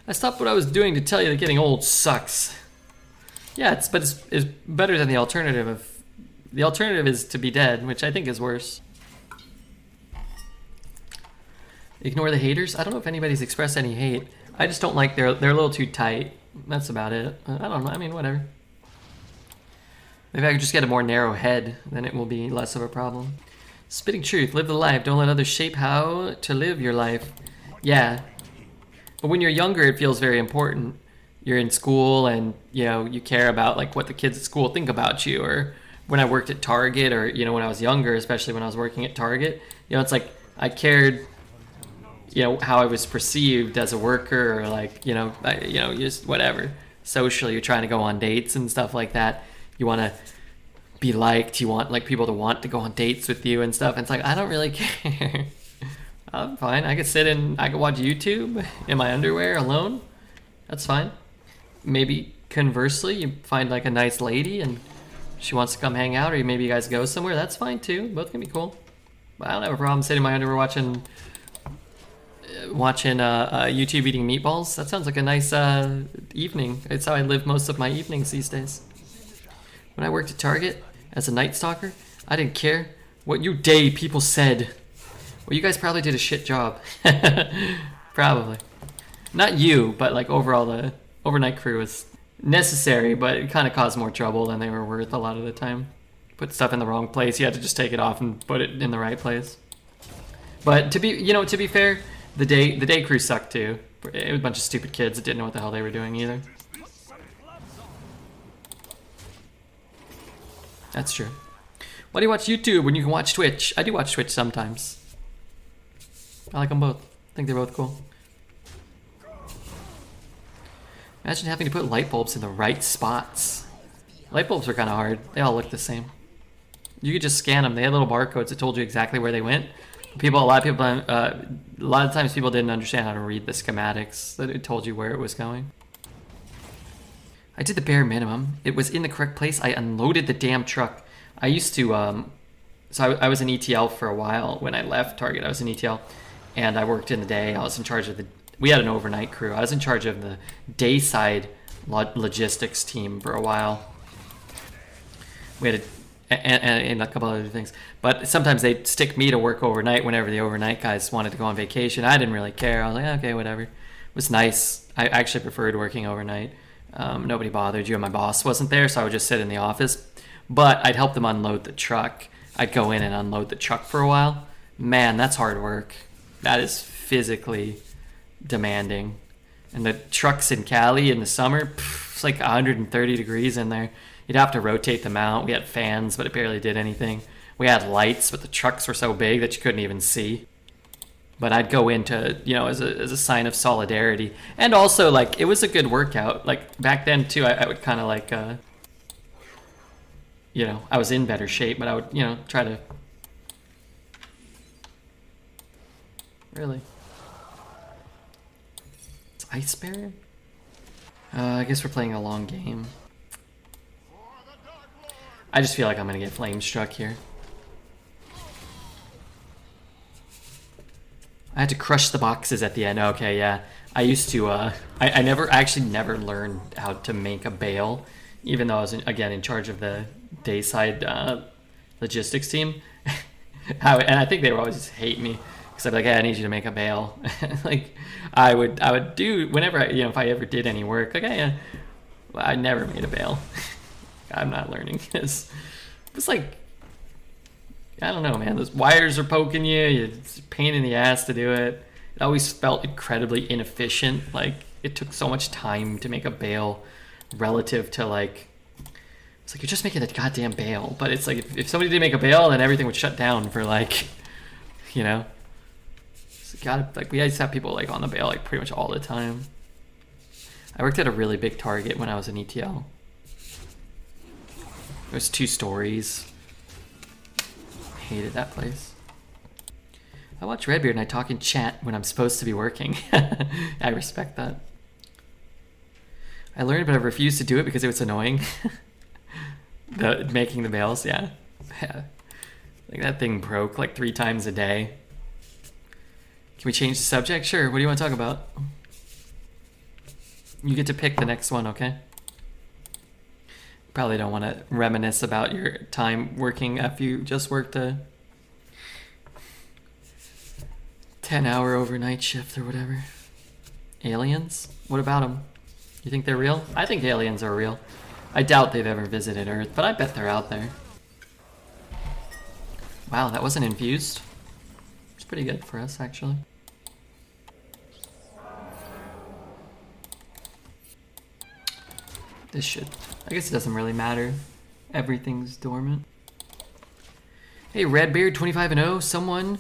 I stopped what I was doing to tell you that getting old sucks. Yeah, it's better than the alternative. The alternative is to be dead, which I think is worse. Ignore the haters. I don't know if anybody's expressed any hate. I just don't like they're a little too tight. That's about it. I don't know. I mean, whatever. Maybe I could just get a more narrow head, then it will be less of a problem. Spitting truth. Live the life. Don't let others shape how to live your life. Yeah. But when you're younger, it feels very important. You're in school and, you know, you care about like what the kids at school think about you. Or when I worked at Target, or, you know, when I was younger, especially when I was working at Target, you know, it's like I cared, you know, how I was perceived as a worker, or like, you know, just whatever. Socially, you're trying to go on dates and stuff like that. You want to be liked. You want like people to want to go on dates with you and stuff. And it's like, I don't really care. I'm fine. I could I could watch YouTube in my underwear alone. That's fine. Maybe conversely, you find like a nice lady and she wants to come hang out, or maybe you guys go somewhere. That's fine too. Both can be cool. But I don't have a problem sitting in my underwear watching YouTube eating meatballs. That sounds like a nice evening. It's how I live most of my evenings these days. When I worked at Target as a night stalker, I didn't care what you day people said. Well, you guys probably did a shit job. Probably. Not you, but like overall the overnight crew was necessary, but it kind of caused more trouble than they were worth a lot of the time. Put stuff in the wrong place, you had to just take it off and put it in the right place. But to be fair, the day crew sucked too. It was a bunch of stupid kids that didn't know what the hell they were doing either. That's true. Why do you watch YouTube when you can watch Twitch? I do watch Twitch sometimes. I like them both. I think they're both cool. Imagine having to put light bulbs in the right spots. Light bulbs are kind of hard. They all look the same. You could just scan them. They had little barcodes that told you exactly where they went. A lot of times people didn't understand how to read the schematics, that it told you where it was going. I did the bare minimum. It was in the correct place. I unloaded the damn truck. I used to, I was in ETL for a while. When I left Target, I was in ETL, and I worked in the day. I was in charge of we had an overnight crew. I was in charge of the day side logistics team for a while. We had and a couple other things. But sometimes they'd stick me to work overnight whenever the overnight guys wanted to go on vacation. I didn't really care. I was like, okay, whatever. It was nice. I actually preferred working overnight. Nobody bothered you, and my boss wasn't there, so I would just sit in the office. But I'd help them unload the truck. I'd go in and unload the truck for a while. Man, that's hard work. That is physically demanding. And the trucks in Cali in the summer, it's like 130 degrees in there. You'd have to rotate them out. We had fans, but it barely did anything. We had lights, but the trucks were so big that you couldn't even see. But I'd go into, as a sign of solidarity. And also, like, it was a good workout. Like, back then, too, I would kind of, like, I was in better shape, but I would, try to... Really? It's Ice Baron? I guess we're playing a long game. I just feel like I'm going to get flame struck here. I had to crush the boxes at the end. Okay, yeah. I used to, I never, actually never learned how to make a bale, even though I was, again, in charge of the dayside logistics team. And I think they would always just hate me because I'd be like, hey, I need you to make a bale. Like, I would do, whenever, if I ever did any work, like, hey, I never made a bale. I'm not learning this. It's like, I don't know, man. Those wires are poking you. It's a pain in the ass to do it. It always felt incredibly inefficient. Like, it took so much time to make a bale relative to, like, it's like you're just making a goddamn bale. But it's like if somebody did make a bale, then everything would shut down for, like, So we used to have people like on the bale like pretty much all the time. I worked at a really big Target when I was in ETL. It was 2 stories. Hated that place. I watch Redbeard and I talk in chat when I'm supposed to be working. I respect that. I learned, but I refused to do it because it was annoying. Making the bales, yeah. Like that thing broke like 3 times a day. Can we change the subject? Sure. What do you want to talk about? You get to pick the next one, okay? Probably don't want to reminisce about your time working after you just worked a 10-hour overnight shift or whatever. Aliens? What about them? You think they're real? I think aliens are real. I doubt they've ever visited Earth, but I bet they're out there. Wow, that wasn't infused. It's pretty good for us, actually. This should... I guess it doesn't really matter. Everything's dormant. Hey, Redbeard 25-0. Someone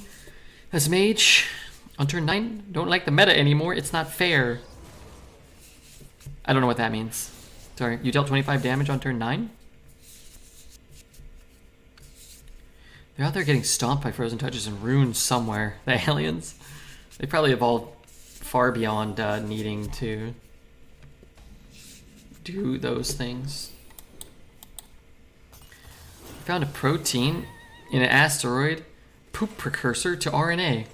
has mage on turn 9. Don't like the meta anymore. It's not fair. I don't know what that means. Sorry, you dealt 25 damage on turn 9? They're out there getting stomped by frozen touches and runes somewhere. The aliens. They probably evolved far beyond needing to do those things. Found a protein in an asteroid poop precursor to RNA.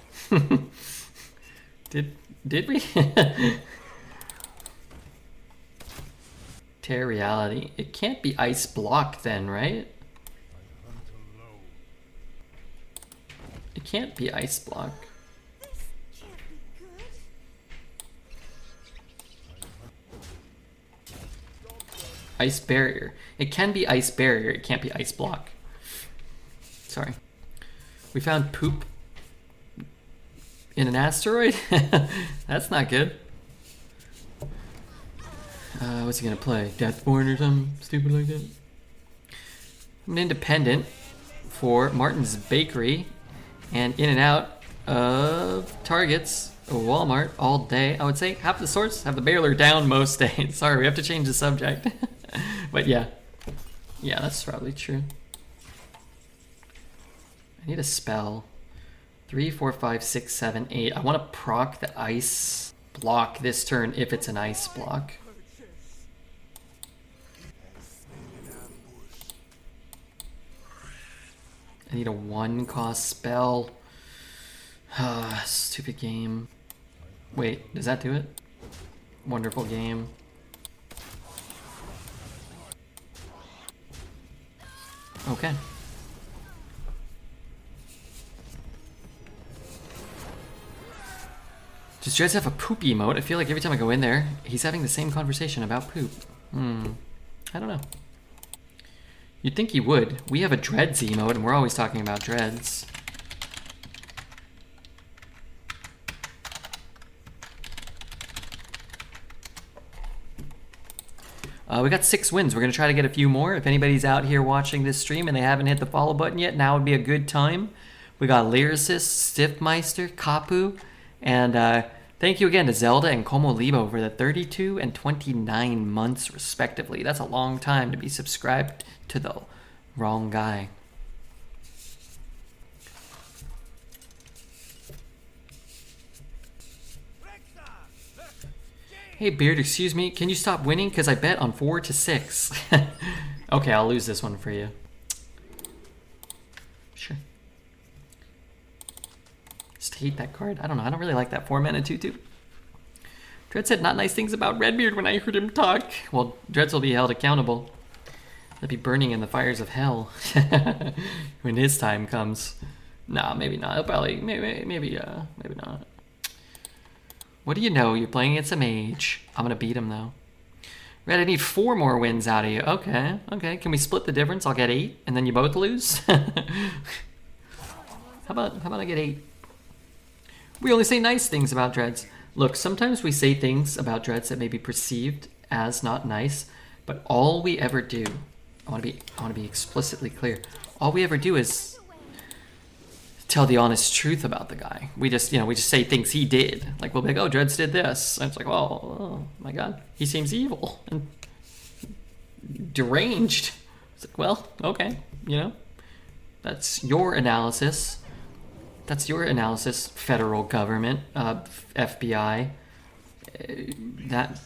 Did we? Tear reality. It can't be ice block then, right? It can't be ice block. Ice barrier. It can be ice barrier. It can't be ice block. Sorry. We found poop in an asteroid? That's not good. What's he gonna play? Deathborn or something stupid like that? I'm an independent for Martin's Bakery and in and out of Targets, Walmart all day. I would say half the stores have the baler down most days. Sorry, we have to change the subject. But yeah. Yeah, that's probably true. I need a spell. 3, 4, 5, 6, 7, 8. I want to proc the ice block this turn if it's an ice block. I need a 1-cost spell. Stupid game. Wait, does that do it? Wonderful game. Okay. Does Dreds have a poop emote? I feel like every time I go in there, he's having the same conversation about poop. I don't know. You'd think he would. We have a Dreads emote, and we're always talking about Dreads. We got 6 wins. We're going to try to get a few more. If anybody's out here watching this stream and they haven't hit the follow button yet, now would be a good time. We got Lyricist, Stiffmeister, Kapu, and thank you again to Zelda and Como Libo for the 32 and 29 months, respectively. That's a long time to be subscribed to the wrong guy. Hey Beard, excuse me, can you stop winning? Because I bet on 4 to 6. Okay, I'll lose this one for you. Sure. Stay hate that card. I don't know. I don't really like that 4-mana 2/2. Dread said not nice things about Redbeard when I heard him talk. Well, Dreads will be held accountable. They'll be burning in the fires of hell when his time comes. Nah, maybe not. He'll probably, maybe not. What do you know? You're playing against a mage. I'm gonna beat him though. Red, I need 4 more wins out of you. Okay, okay. Can we split the difference? I'll get 8, and then you both lose. How about I get 8? We only say nice things about Dreads. Look, sometimes we say things about Dreads that may be perceived as not nice, but all we ever do, I want to be explicitly clear. All we ever do is tell the honest truth about the guy. We just say things he did. Like we'll be like, oh, Dreads did this. And it's like, oh my God, he seems evil and deranged. It's like, well, okay, that's your analysis. That's your analysis, federal government, FBI. That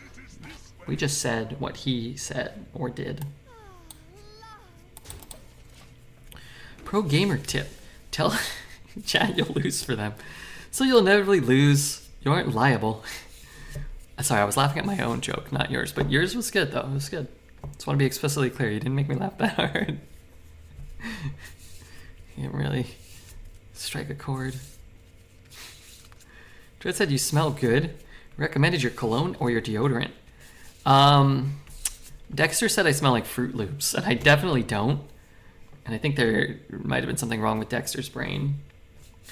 we just said what he said or did. Pro gamer tip: tell chat you'll lose for them, so you'll inevitably lose. You aren't liable. Sorry, I was laughing at my own joke, not yours, but yours was good though. It was good. Just want to be explicitly clear. You didn't make me laugh that hard. You didn't really strike a chord. Dread said you smell good. Recommended your cologne or your deodorant. Dexter said I smell like Fruit Loops, and I definitely don't. And I think there might have been something wrong with Dexter's brain. I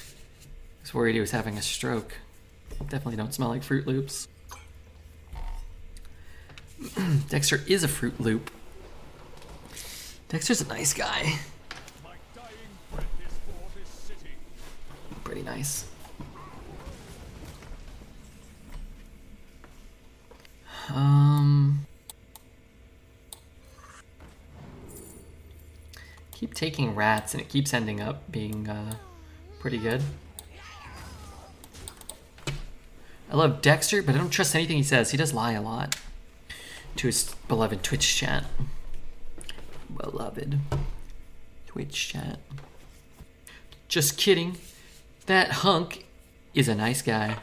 was worried he was having a stroke. Definitely don't smell like Fruit Loops. Dexter is a Fruit Loop. Dexter's a nice guy. Pretty nice. Keep taking rats and it keeps ending up being pretty good. I love Dexter, but I don't trust anything he says. He does lie a lot to his beloved Twitch chat. Beloved Twitch chat. Just kidding. That hunk is a nice guy.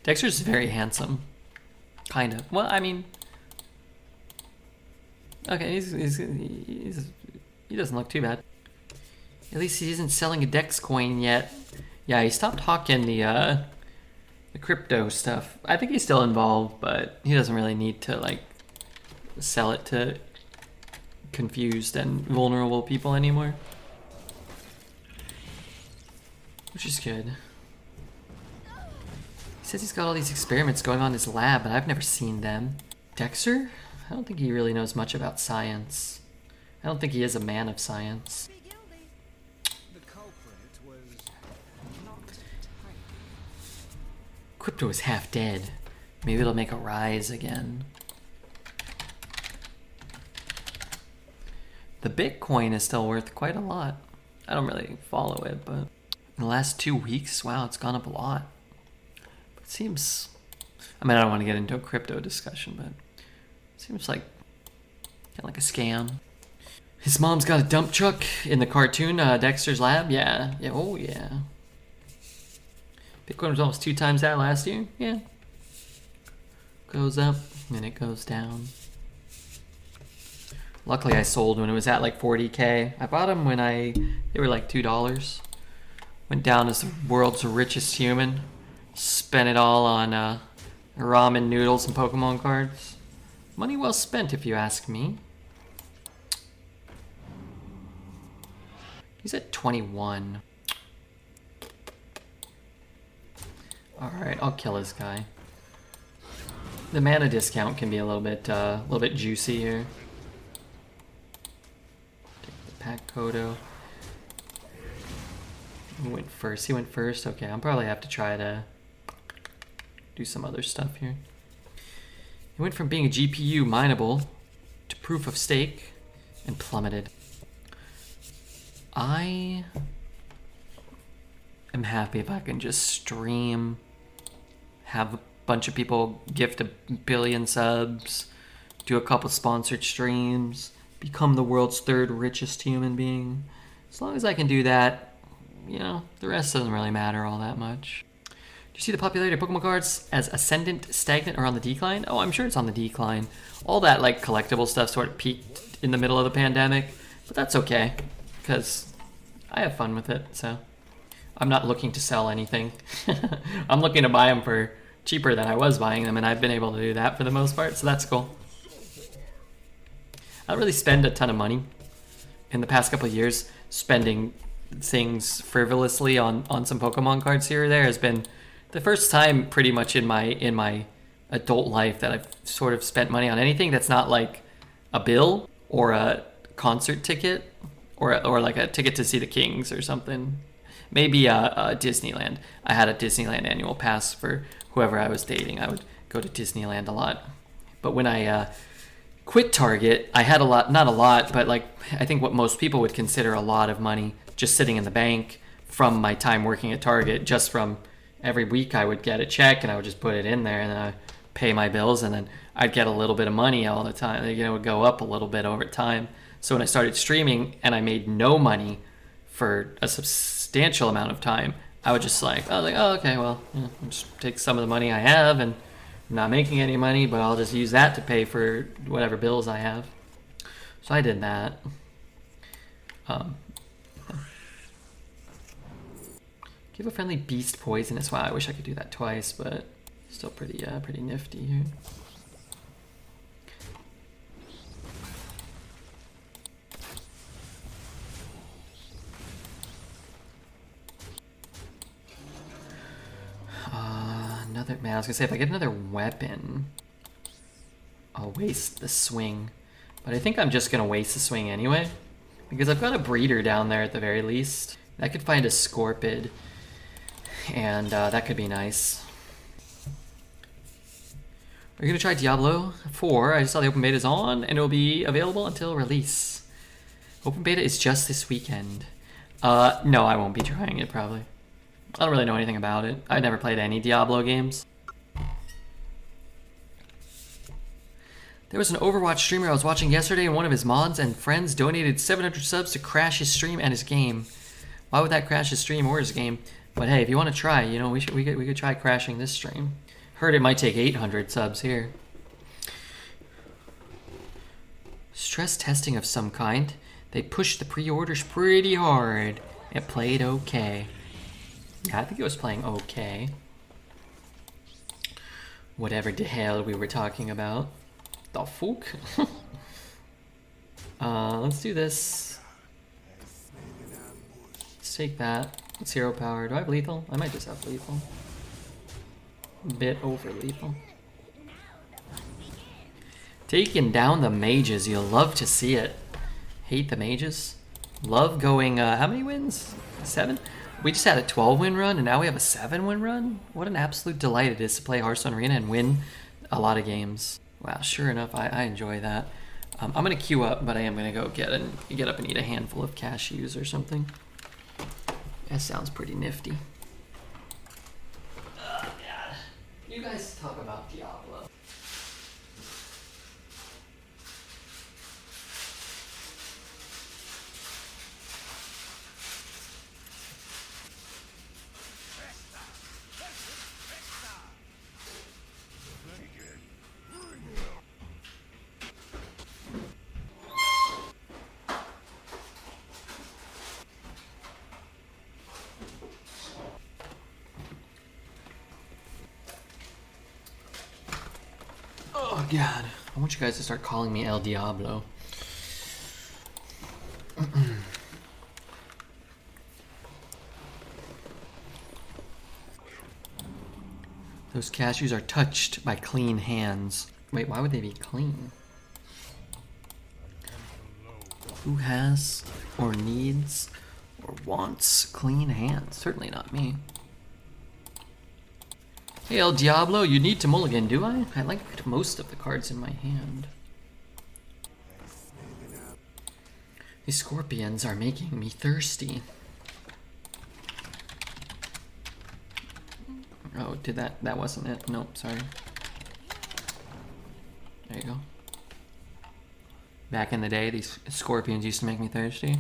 Dexter's very handsome. Kind of. Well, I mean... Okay, he doesn't look too bad. At least he isn't selling a Dex coin yet. Yeah, he stopped hawking the crypto stuff. I think he's still involved, but he doesn't really need to, like, sell it to confused and vulnerable people anymore. Which is good. He says he's got all these experiments going on in his lab, but I've never seen them. Dexter? I don't think he really knows much about science. I don't think he is a man of science. Crypto is half dead. Maybe it'll make a rise again. The Bitcoin is still worth quite a lot. I don't really follow it, but in the last 2 weeks, wow, it's gone up a lot. But it seems, I mean, I don't want to get into a crypto discussion, but it seems like kind of like a scam. His mom's got a dump truck in the cartoon, Dexter's Lab. Yeah, oh yeah. Bitcoin was almost 2 times that last year. Yeah. Goes up and it goes down. Luckily I sold when it was at like 40K. I bought them when they were like $2. Went down as the world's richest human. Spent it all on ramen noodles and Pokemon cards. Money well spent if you ask me. He's at 21. Alright, I'll kill this guy. The mana discount can be a little bit juicy here. Take the Pack Kodo. He went first. Okay, I'll probably have to try to do some other stuff here. He went from being a GPU mineable to proof of stake and plummeted. I am happy if I can just stream, have a bunch of people gift 1 billion subs, do a couple sponsored streams, become the world's 3rd richest human being. As long as I can do that, you know, the rest doesn't really matter all that much. Do you see the popularity of Pokemon cards as ascendant, stagnant, or on the decline? Oh, I'm sure it's on the decline. All that like collectible stuff sort of peaked in the middle of the pandemic, but that's okay because I have fun with it. So I'm not looking to sell anything. I'm looking to buy them for cheaper than I was buying them, and I've been able to do that for the most part, so that's cool. I don't really spend a ton of money in the past couple of years. Spending things frivolously on some Pokemon cards here or there has been the first time pretty much in my adult life that I've sort of spent money on anything that's not like a bill or a concert ticket or like a ticket to see the Kings or something. Maybe a Disneyland. I had a Disneyland annual pass for whoever I was dating. I would go to Disneyland a lot. But when I quit Target, I had a lot, not a lot, but like I think what most people would consider a lot of money just sitting in the bank from my time working at Target. Just from every week I would get a check and I would just put it in there and then I pay my bills and then I'd get a little bit of money all the time. You know, it would go up a little bit over time. So when I started streaming and I made no money for a substantial amount of time, I would just like, oh, okay, well, I'll just take some of the money I have and I'm not making any money, but I'll just use that to pay for whatever bills I have. So I did that. Give a friendly beast poisonous. Wow, I wish I could do that twice, but still pretty nifty here. Another, man, I was gonna say if I get another weapon, I'll waste the swing. But I think I'm just gonna waste the swing anyway, because I've got a breeder down there at the very least. I could find a Scorpid, and that could be nice. Are you gonna try Diablo 4? I just saw the open beta is on, and it will be available until release. Open beta is just this weekend. No, I won't be trying it probably. I don't really know anything about it. I've never played any Diablo games. There was an Overwatch streamer I was watching yesterday, and one of his mods and friends donated 700 subs to crash his stream and his game. Why would that crash his stream or his game? But hey, if you want to try, you know, we could try crashing this stream. Heard it might take 800 subs here. Stress testing of some kind. They pushed the pre-orders pretty hard. It played okay. Yeah, I think it was playing okay. Whatever the hell we were talking about. The fuck? Let's do this. Let's take that. It's hero power. Do I have lethal? I might just have lethal. Bit over lethal. Taking down the mages. You'll love to see it. Hate the mages. Love going, how many wins? 7? We just had a 12-win run, and now we have a 7-win run? What an absolute delight it is to play Hearthstone Arena and win a lot of games. Wow, sure enough, I enjoy that. I'm going to queue up, but I am going to go get up and eat a handful of cashews or something. That sounds pretty nifty. Oh, God. You guys talk about Diablo. Oh God, I want you guys to start calling me El Diablo. Those cashews are touched by clean hands. Wait, why would they be clean? Who has or needs or wants clean hands? Certainly not me. Hey, El Diablo, you need to mulligan, do I? I like most of the cards in my hand. These scorpions are making me thirsty. Oh, did that wasn't it. Nope, sorry. There you go. Back in the day, these scorpions used to make me thirsty.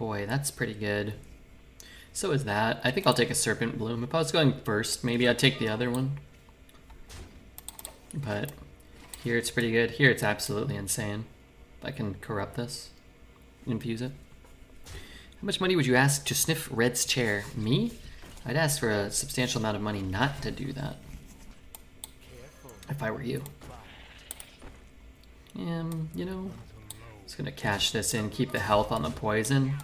Boy, that's pretty good. So is that. I think I'll take a Serpent Bloom. If I was going first, maybe I'd take the other one. But here it's pretty good. Here it's absolutely insane. I can corrupt this. Infuse it. How much money would you ask to sniff Red's chair? Me? I'd ask for a substantial amount of money not to do that. If I were you. You know, just gonna cash this in, keep the health on the poison.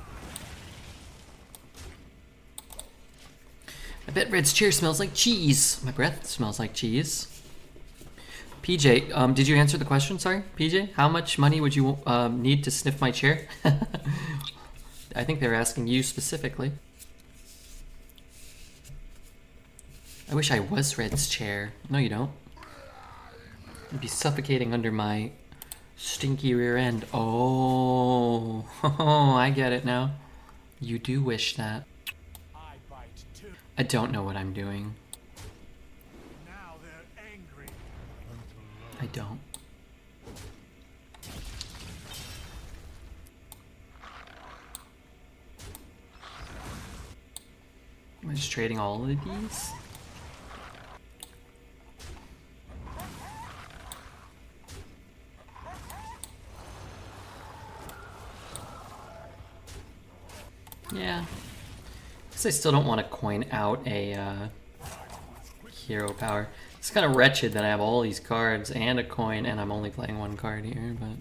I bet Red's chair smells like cheese. My breath smells like cheese. PJ, did you answer the question? Sorry, PJ? How much money would you need to sniff my chair? I think they were asking you specifically. I wish I was Red's chair. No, you don't. I'd be suffocating under my stinky rear end. Oh, I get it now. You do wish that. I don't know what I'm doing. Now they're angry. I don't. Am I just trading all of these? Yeah. Guess I still don't want to coin out a hero power. It's kind of wretched that I have all these cards and a coin and I'm only playing one card here, but...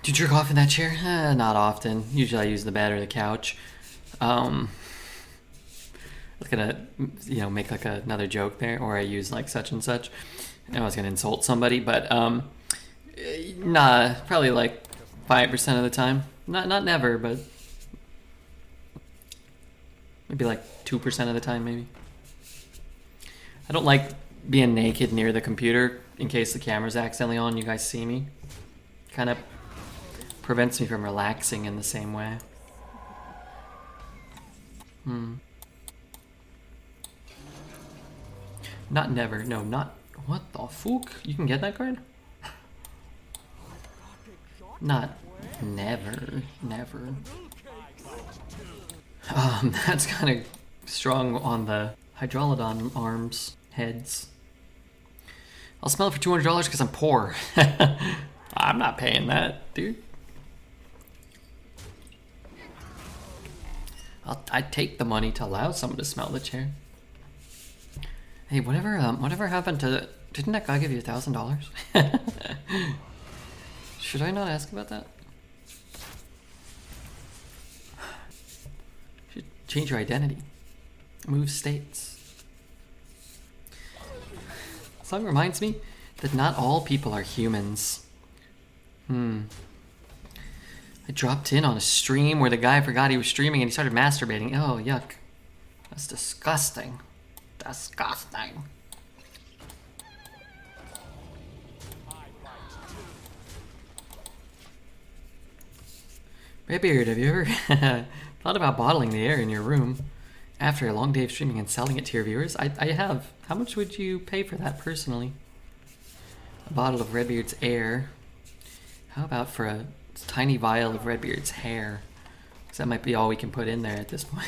Do you jerk off in that chair? Not often. Usually I use the bed or the couch. I was gonna, you know, make like another joke there, or I use like such and such. I was gonna insult somebody, but nah, probably like 5% of the time. Not never, but maybe like 2% of the time, maybe. I don't like being naked near the computer in case the camera's accidentally on. You guys see me. Kind of prevents me from relaxing in the same way. Not never. No, not... What the fuck? You can get that card? Not never. Never. That's kind of strong on the Hydrolodon arms, heads. I'll smell it for $200 because I'm poor. I'm not paying that, dude. I'd take the money to allow someone to smell the chair. Hey, whatever happened to... Didn't that guy give you $1,000? Should I not ask about that? Should change your identity. Move states. Song reminds me that not all people are humans. I dropped in on a stream where the guy forgot he was streaming and he started masturbating. Oh, yuck. That's disgusting. Disgusting. Redbeard, have you ever thought about bottling the air in your room after a long day of streaming and selling it to your viewers? I have. How much would you pay for that personally? A bottle of Redbeard's air. How about for a tiny vial of Redbeard's hair? Because that might be all we can put in there at this point.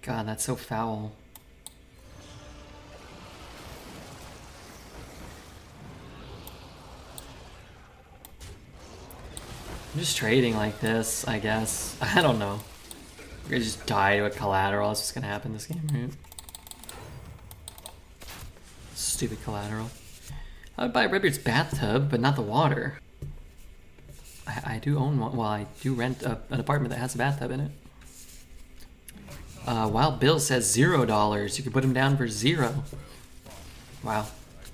God, that's so foul. I'm just trading like this, I guess. I don't know. We're gonna just die to a collateral. That's what's gonna happen this game, right? Stupid collateral. I would buy Redbeard's bathtub, but not the water. I do own one. Well, I do rent an apartment that has a bathtub in it. Wild Bill says $0. You could put him down for 0. Wow.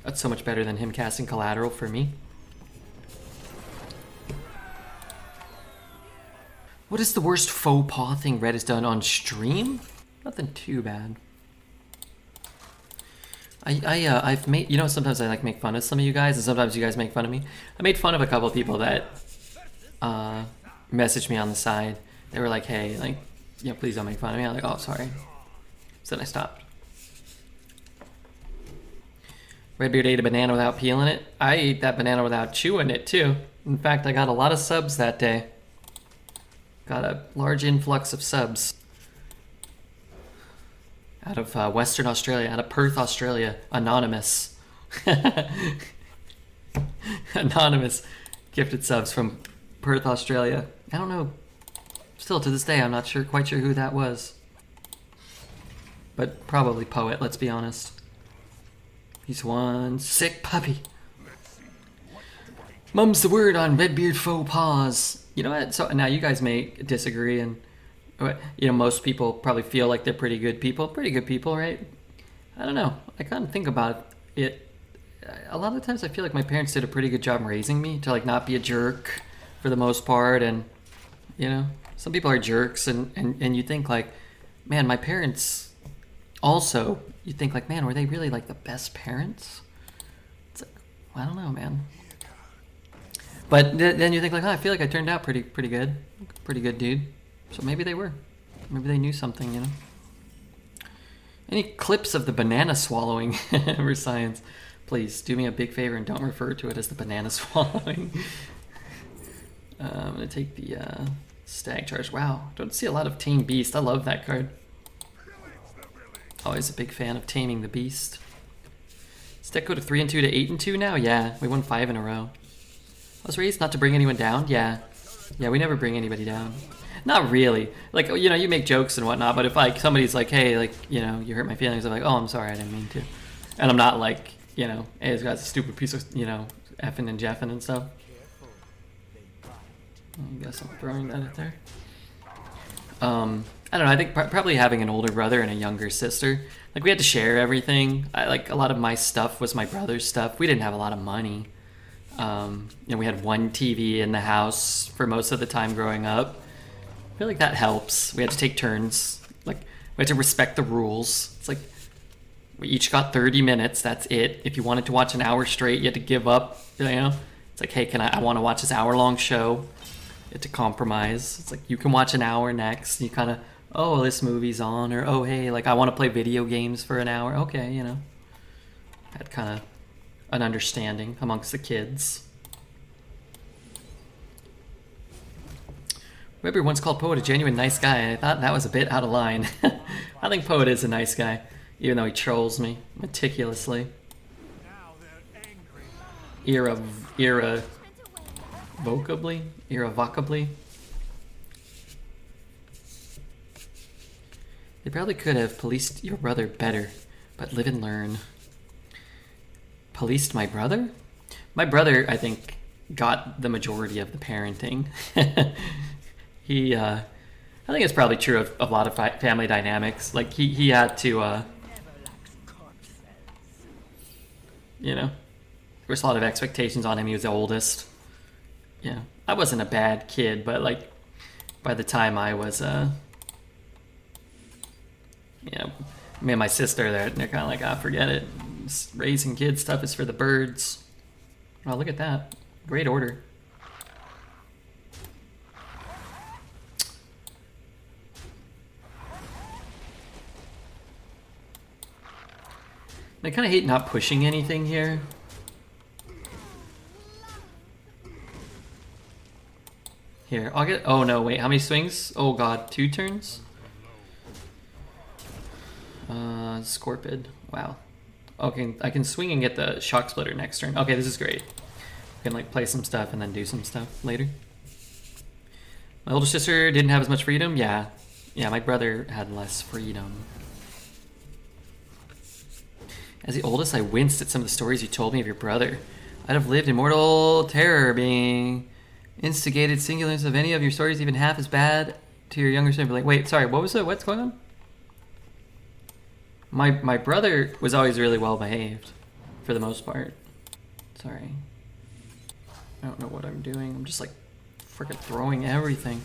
That's so much better than him casting collateral for me. What is the worst faux pas thing Red has done on stream? Nothing too bad. I've made, you know, sometimes I like make fun of some of you guys, and sometimes you guys make fun of me. I made fun of a couple of people that messaged me on the side. They were like, hey, like, Yeah, please don't make fun of me. I'm like, oh, sorry. So then I stopped. Redbeard ate a banana without peeling it. I ate that banana without chewing it, too. In fact, I got a lot of subs that day. Got a large influx of subs. Out of Western Australia, out of Perth, Australia. Anonymous. Anonymous gifted subs from Perth, Australia. I don't know. Still to this day, I'm not quite sure who that was. But probably Poet, let's be honest. He's one sick puppy. Mum's the word on Redbeard faux pas. You know what? So now you guys may disagree, and you know, most people probably feel like they're pretty good people, right? I don't know. I kind of think about it. A lot of times I feel like my parents did a pretty good job raising me to like not be a jerk for the most part, and you know, some people are jerks, and you think like, man, my parents also, you think like, man, were they really like the best parents? It's like, I don't know, man. But then you think like, oh, I feel like I turned out pretty good dude. So maybe they were. Maybe they knew something, you know. Any clips of the banana swallowing for science? Please do me a big favor and don't refer to it as the banana swallowing. I'm gonna take the stag charge. Wow, don't see a lot of Tame Beast. I love that card. Always a big fan of taming the beast. Does deck go to 3-2 to 8-2 now? Yeah, we won 5 in a row. I was raised not to bring anyone down. Yeah, we never bring anybody down. Not really. Like, you know, you make jokes and whatnot, but if like somebody's like, hey, like, you know, you hurt my feelings, I'm like, oh, I'm sorry, I didn't mean to. And I'm not like, you know, hey, this guy's a stupid piece of, you know, effing and jeffing and stuff. I guess I'm throwing that at there. I don't know, I think probably having an older brother and a younger sister. Like, we had to share everything. Like, a lot of my stuff was my brother's stuff. We didn't have a lot of money. You know, we had one TV in the house for most of the time growing up. I feel like that helps. We had to take turns. Like, we had to respect the rules. It's like, we each got 30 minutes, that's it. If you wanted to watch an hour straight, you had to give up, you know? It's like, hey, I want to watch this hour-long show. You had to compromise. It's like, you can watch an hour next. You kind of, oh, this movie's on, or, oh, hey, like, I want to play video games for an hour. Okay, you know. Had kind of an understanding amongst the kids. Webber once called Poet a genuine nice guy, and I thought that was a bit out of line. I think Poet is a nice guy, even though he trolls me meticulously. Irrevocably. They probably could have policed your brother better, but live and learn. Policed my brother? My brother, I think, got the majority of the parenting. I think it's probably true of a lot of family dynamics. Like, he had to, you know, there was a lot of expectations on him. He was the oldest. Yeah, I wasn't a bad kid, but, like, by the time I was, you know, me and my sister, they're kind of like, ah, forget it. Raising kids stuff is for the birds. Oh, look at that. Great order. I kind of hate not pushing anything here. Here, I'll get... Oh, no, wait. How many swings? Oh, God. 2 turns? Scorpid. Wow. Okay, I can swing and get the Shock Splitter next turn. Okay, this is great. I can, like, play some stuff and then do some stuff later. My older sister didn't have as much freedom? Yeah. Yeah, my brother had less freedom. As the oldest, I winced at some of the stories you told me of your brother. I'd have lived in mortal terror being instigated singulars of any of your stories even half as bad to your younger sister. Like, wait, sorry, what was it? What's going on? My brother was always really well behaved, for the most part. Sorry. I don't know what I'm doing. I'm just like freaking throwing everything.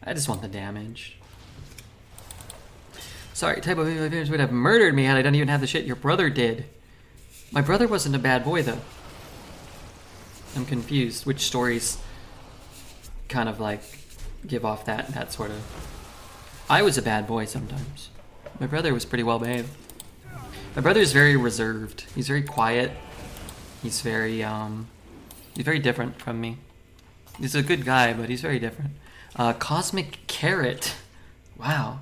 I just want the damage. Sorry, type of viewers would have murdered me had I done even have the shit your brother did. My brother wasn't a bad boy, though. I'm confused. Which stories kind of like give off that sort of... I was a bad boy sometimes. My brother was pretty well behaved. My brother is very reserved. He's very quiet. He's very different from me. He's a good guy, but he's very different. Cosmic Carrot. Wow.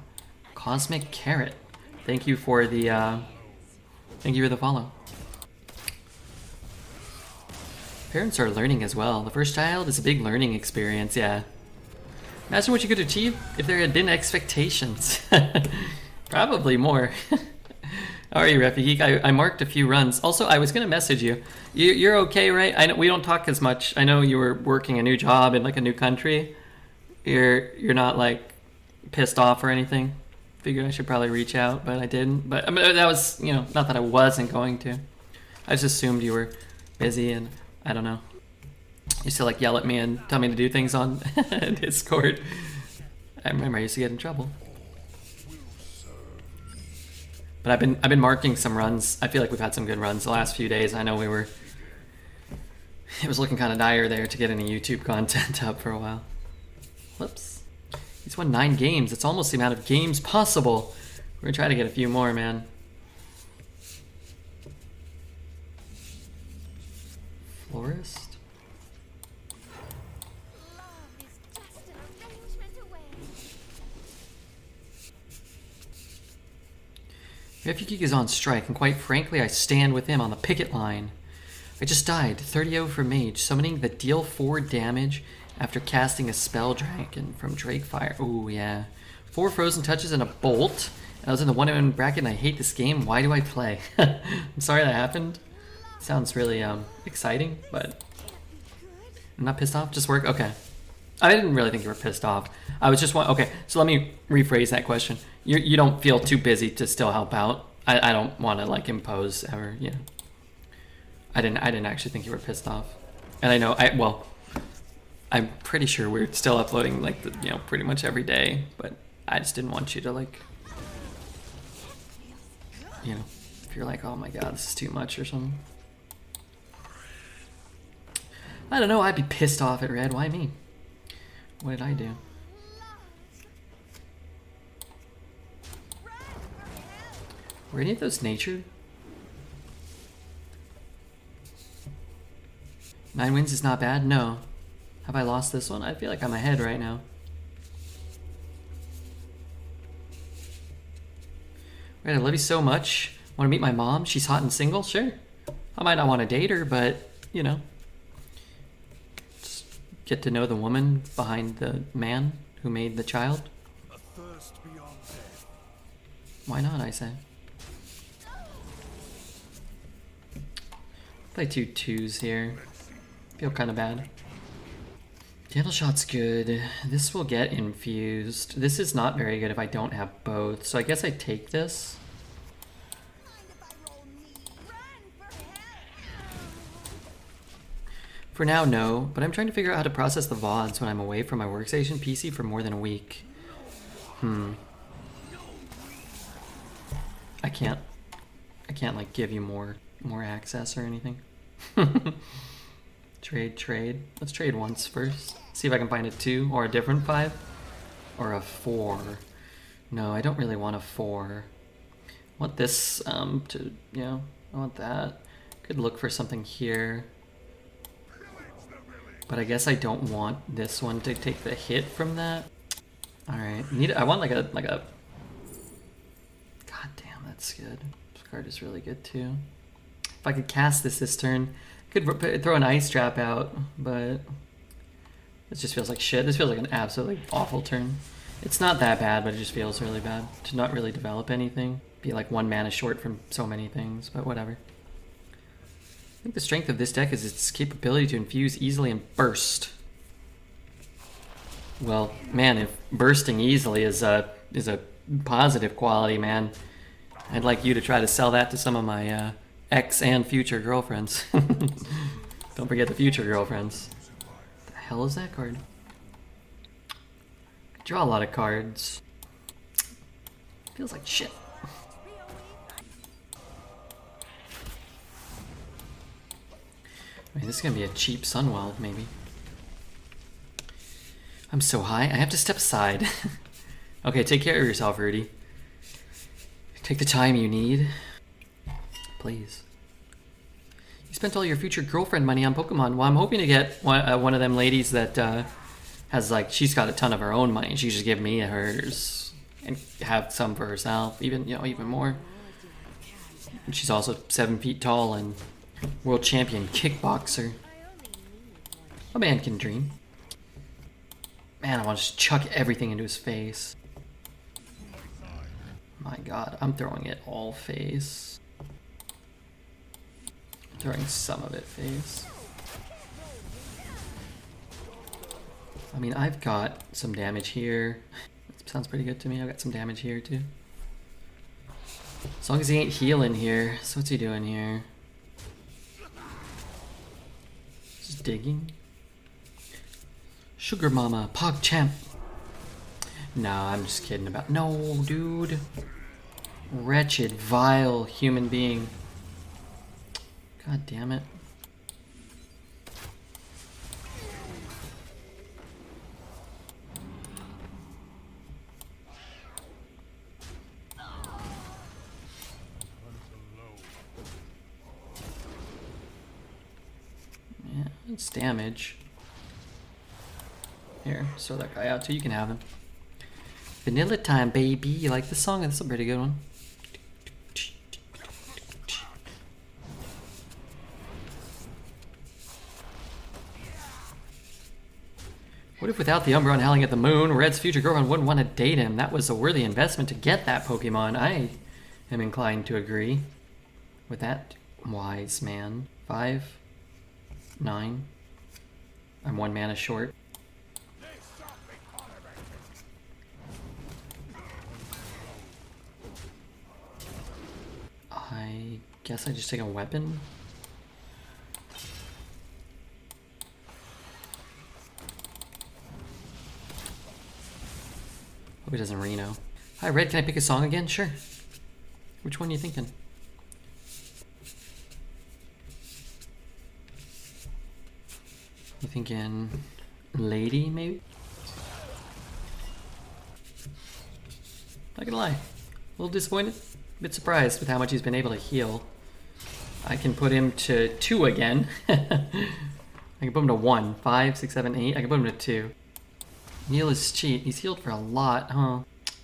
Cosmic Carrot. Thank you for the follow. Parents are learning as well. The first child is a big learning experience, yeah. Imagine what you could achieve if there had been expectations. Probably more. How are you, Refugee? I marked a few runs. Also, I was gonna message you. You're okay, right? I know we don't talk as much. I know you were working a new job in like a new country. You're not like pissed off or anything. Figured I should probably reach out, but I didn't. But I mean, that was, you know, not that I wasn't going to. I just assumed you were busy, and I don't know. You used to like yell at me and tell me to do things on Discord. I remember I used to get in trouble. But I've been marking some runs. I feel like we've had some good runs the last few days. I know it was looking kind of dire there to get any YouTube content up for a while. Whoops. He's won 9 games. It's almost the amount of games possible. We're gonna try to get a few more, man. Florist? Refugee is on strike, and quite frankly, I stand with him on the picket line. I just died, 30-0 for mage, summoning the deal 4 damage after casting a spell dragon from Drakefire. Ooh, yeah. 4 frozen touches and a bolt. I was in the 1-0 bracket and I hate this game. Why do I play? I'm sorry that happened. Sounds really exciting, but I'm not pissed off. Just work? Okay. I didn't really think you were pissed off. I was just okay, so let me rephrase that question. You don't feel too busy to still help out. I don't want to like impose ever, you know. I didn't actually think you were pissed off. And I know I'm pretty sure we're still uploading like pretty much every day, but I just didn't want you to like, you know, if you're like, oh my god, this is too much or something. I don't know, I'd be pissed off at Red. Why me? What did I do? Were any of those natured? 9 wins is not bad? No. Have I lost this one? I feel like I'm ahead right now. Right, I love you so much. Want to meet my mom? She's hot and single? Sure. I might not want to date her, but, you know. Just get to know the woman behind the man who made the child. A thirst beyond death. Why not, I say. Play 2 2s here. Feel kind of bad. Candle shot's good. This will get infused. This is not very good if I don't have both. So I guess I take this. For now, no. But I'm trying to figure out how to process the VODs when I'm away from my workstation PC for more than a week. I can't like give you more access or anything. Trade. Let's trade once first. See if I can find a 2 or a different 5 or a 4. No, I don't really want a 4. I want this to, you know, I want that. Could look for something here. But I guess I don't want this one to take the hit from that. All right, I want like a. God damn, that's good. This card is really good too. If I could cast this turn, I could throw an ice trap out, but it just feels like shit. This feels like an absolutely awful turn. It's not that bad, but it just feels really bad to not really develop anything. Be like 1 mana short from so many things, but whatever. I think the strength of this deck is its capability to infuse easily and burst. Well, man, if bursting easily is a positive quality, man, I'd like you to try to sell that to some of my ex and future girlfriends. Don't forget the future girlfriends. What the hell is that card? Draw a lot of cards. Feels like shit. I mean, this is gonna be a cheap Sunwell, maybe. I'm so high, I have to step aside. Okay, take care of yourself, Rudy. Take the time you need. Please. You spent all your future girlfriend money on Pokemon. Well, I'm hoping to get one of them ladies that has, like, she's got a ton of her own money. She just give me hers and have some for herself, even, you know, even more. And she's also 7 feet tall and world champion kickboxer. A man can dream. Man, I want to just chuck everything into his face. My god, I'm throwing it all face. Throwing some of it face. I mean, I've got some damage here. That sounds pretty good to me. I've got some damage here too. As long as he ain't healing here. So what's he doing here? Just digging. Sugar Mama, Pog Champ. No, I'm just kidding about. No, dude. Wretched, vile human being. God damn it. Yeah, it's damage. Here, throw that guy out too. You can have him. Vanilla Time, baby. You like this song? That's a pretty good one. What if without the Umbreon howling at the moon, Red's future girlfriend wouldn't want to date him? That was a worthy investment to get that Pokemon. I am inclined to agree with that wise man. 5, 9. I'm 1 mana short. I guess I just take a weapon. Hope he doesn't Reno. Hi, Red, can I pick a song again? Sure. Which one are you thinking? You thinking Lady, maybe? Not gonna lie. A little disappointed. A bit surprised with how much he's been able to heal. I can put him to 2 again. I can put him to 1. 5, 6, 7, 8. I can put him to 2. Heal is cheap. He's healed for a lot, huh?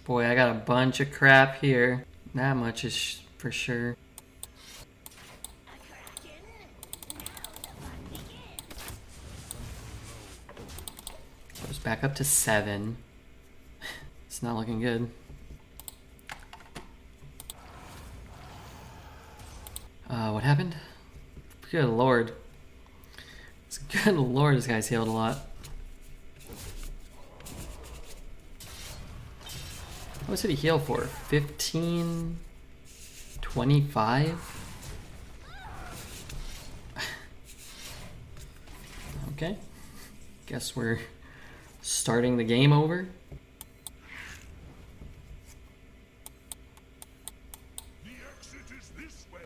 Boy, I got a bunch of crap here. That much is for sure. Goes back up to 7. It's not looking good. What happened? Good lord. Good lord, this guy's healed a lot. What did he heal for? 15? 25? Okay. Guess we're starting the game over. The exit is this way.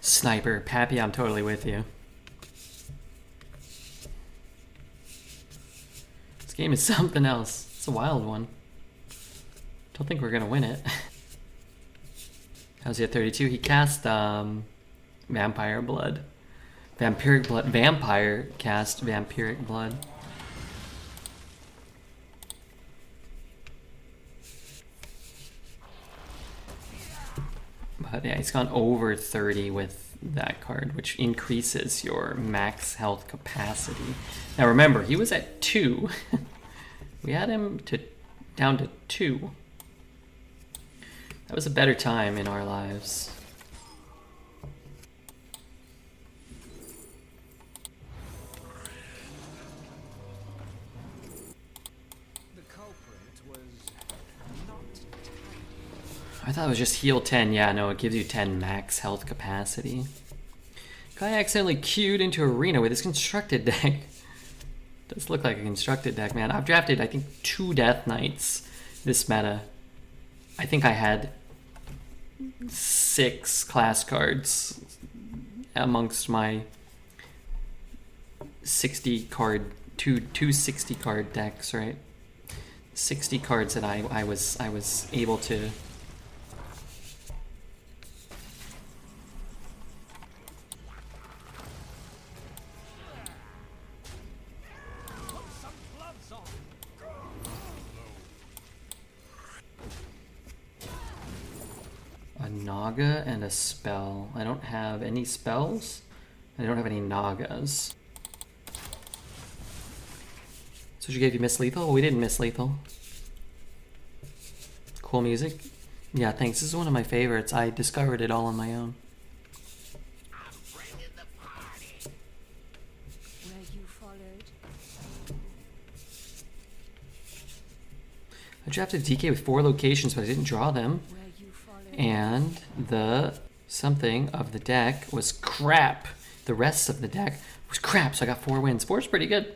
Sniper, Pappy, I'm totally with you. This game is something else. It's a wild one. Don't think we're gonna win it. How's he at 32? He cast Vampire Blood. Vampiric Blood. Vampire cast Vampiric Blood. But yeah, he's gone over 30 with that card, which increases your max health capacity. Now remember, he was at 2 We had him to down to 2. That was a better time in our lives. I thought it was just heal 10. Yeah, no, it gives you 10 max health capacity. Guy accidentally queued into arena with his constructed deck. Does look like a constructed deck, man. I've drafted, I think, 2 Death Knights this meta. I think I had 6 class cards amongst my 60 card, two 60 card decks, right? 60 cards that I was able to. A Naga and a spell. I don't have any spells. I don't have any Nagas. So she gave you Miss Lethal? We didn't Miss Lethal. Cool music. Yeah, thanks. This is one of my favorites. I discovered it all on my own. I drafted DK with 4 locations, but I didn't draw them. And the something of the deck was crap. The rest of the deck was crap, so I got 4 wins. 4 is pretty good.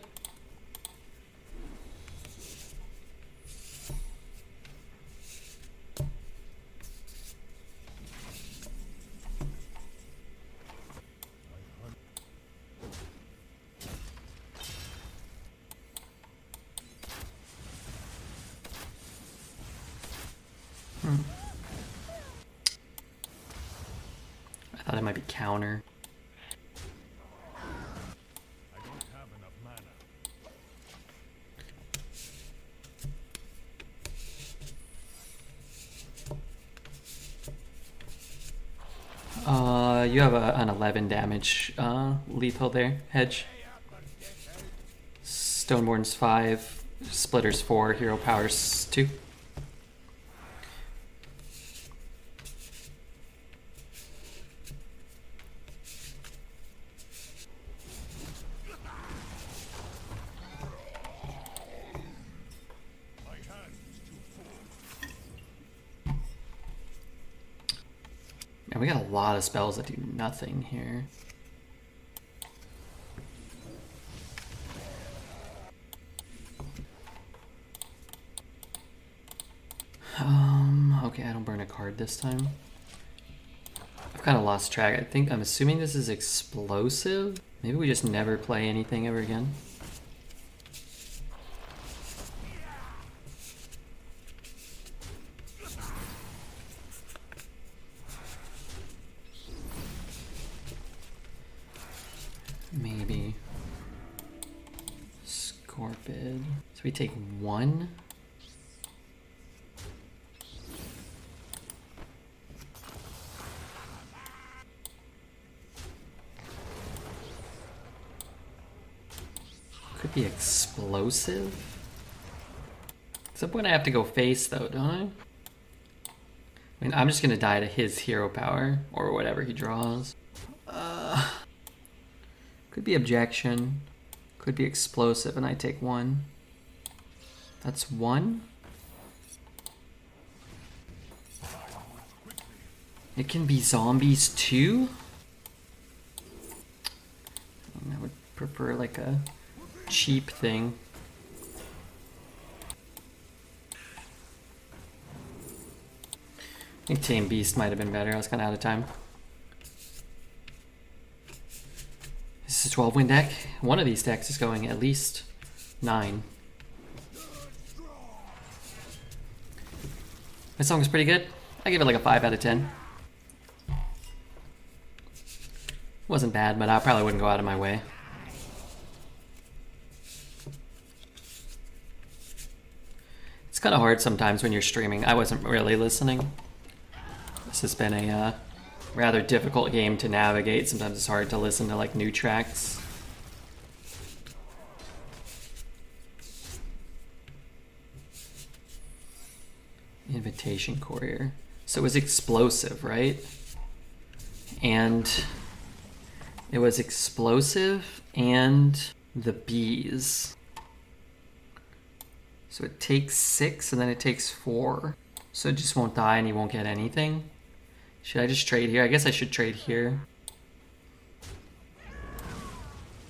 I thought it might be counter. I don't have enough mana. You have an 11 damage lethal there, Hedge. Stoneborn's 5, Splitter's 4, Hero Power's 2. And we got a lot of spells that do nothing here. Okay, I don't burn a card this time. I've kind of lost track. I'm assuming this is explosive. Maybe we just never play anything ever again. Maybe. Scorpid. So we take 1. Could be explosive. At some point I have to go face though, don't I? I mean, I'm just gonna die to his hero power or whatever he draws. Could be objection. Could be explosive and I take 1. That's 1. It can be zombies too? I would prefer like a cheap thing. I think Tame Beast might have been better. I was kind of out of time. This is a 12 win deck. One of these decks is going at least 9. This song is pretty good. I give it like a 5 out of 10. Wasn't bad, but I probably wouldn't go out of my way. It's kind of hard sometimes when you're streaming. I wasn't really listening. This has been a rather difficult game to navigate. Sometimes it's hard to listen to like new tracks. Mutation Courier. So it was explosive, right? And it was explosive and the bees. So it takes 6 and then it takes 4. So it just won't die and he won't get anything. Should I just trade here? I guess I should trade here.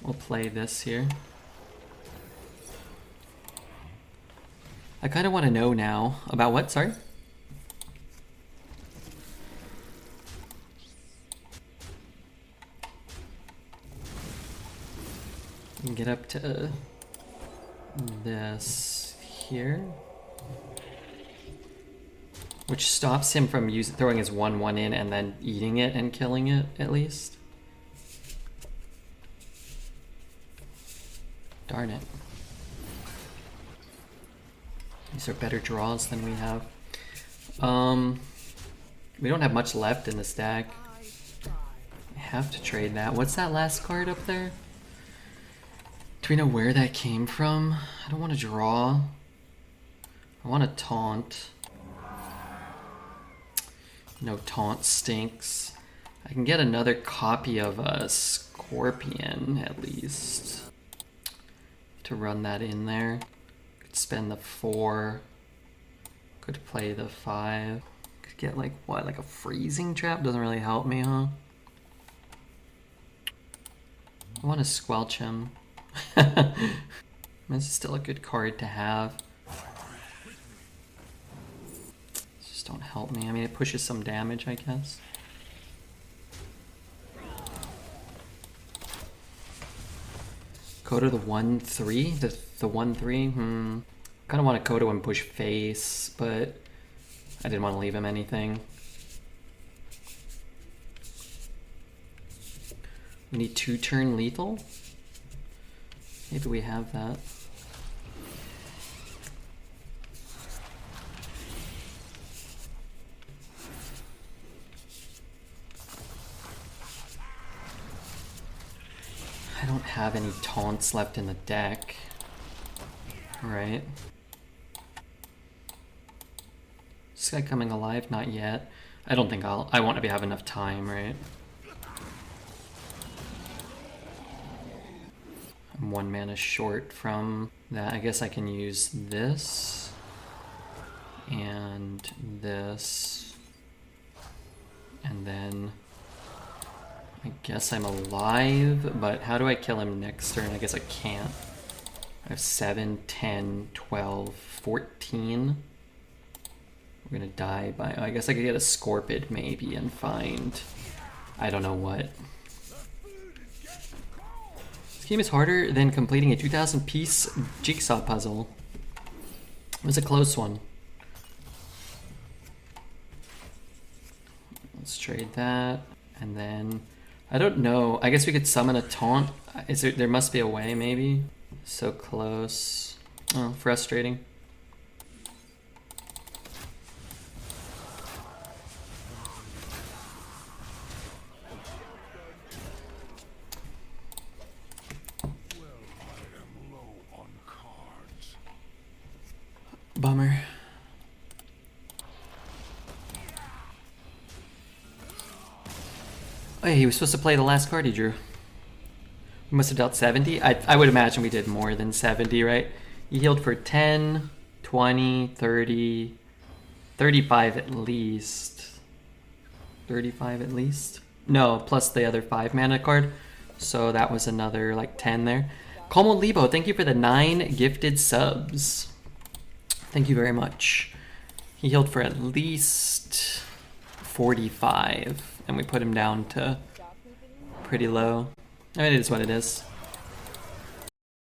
We'll play this here. I kind of want to know now about what? Sorry? We can get up to this here. Which stops him from throwing his 1/1 in and then eating it and killing it, at least. Darn it. These are better draws than we have. We don't have much left in this deck. I have to trade that. What's that last card up there? Do we know where that came from? I don't want to draw. I want to taunt. No taunt stinks. I can get another copy of a Scorpion, at least. To run that in there. Could spend the 4. Could play the 5. Could get like what, like a freezing trap? Doesn't really help me, huh? I want to squelch him. This is still a good card to have. Just don't help me. I mean, it pushes some damage, I guess. Go to the 1/3? The 1/3? Kind of want to Kodo and push face, but I didn't want to leave him anything. We need 2-turn lethal? Maybe we have that. I don't have any taunts left in the deck. Right. Is this guy coming alive? Not yet. I don't think I won't have enough time, right? I'm 1 mana short from that. I guess I can use this and this, and then I guess I'm alive, but how do I kill him next turn? I guess I can't. I have 7, 10, 12, 14. We're gonna die by, I guess I could get a Scorpid maybe and find, I don't know what. This game is harder than completing a 2,000 piece jigsaw puzzle. It was a close one. Let's trade that, and then I don't know. I guess we could summon a taunt. Is there must be a way, maybe. So close. Oh, frustrating. Bummer. Oh yeah, he was supposed to play the last card he drew. We must have dealt 70. I would imagine we did more than 70, right? He healed for 10, 20, 30, 35 at least. 35 at least? No, plus the other 5 mana card. So that was another like 10 there. Como Libo, thank you for the 9 gifted subs. Thank you very much. He healed for at least 45, and we put him down to pretty low. I mean, it is what it is.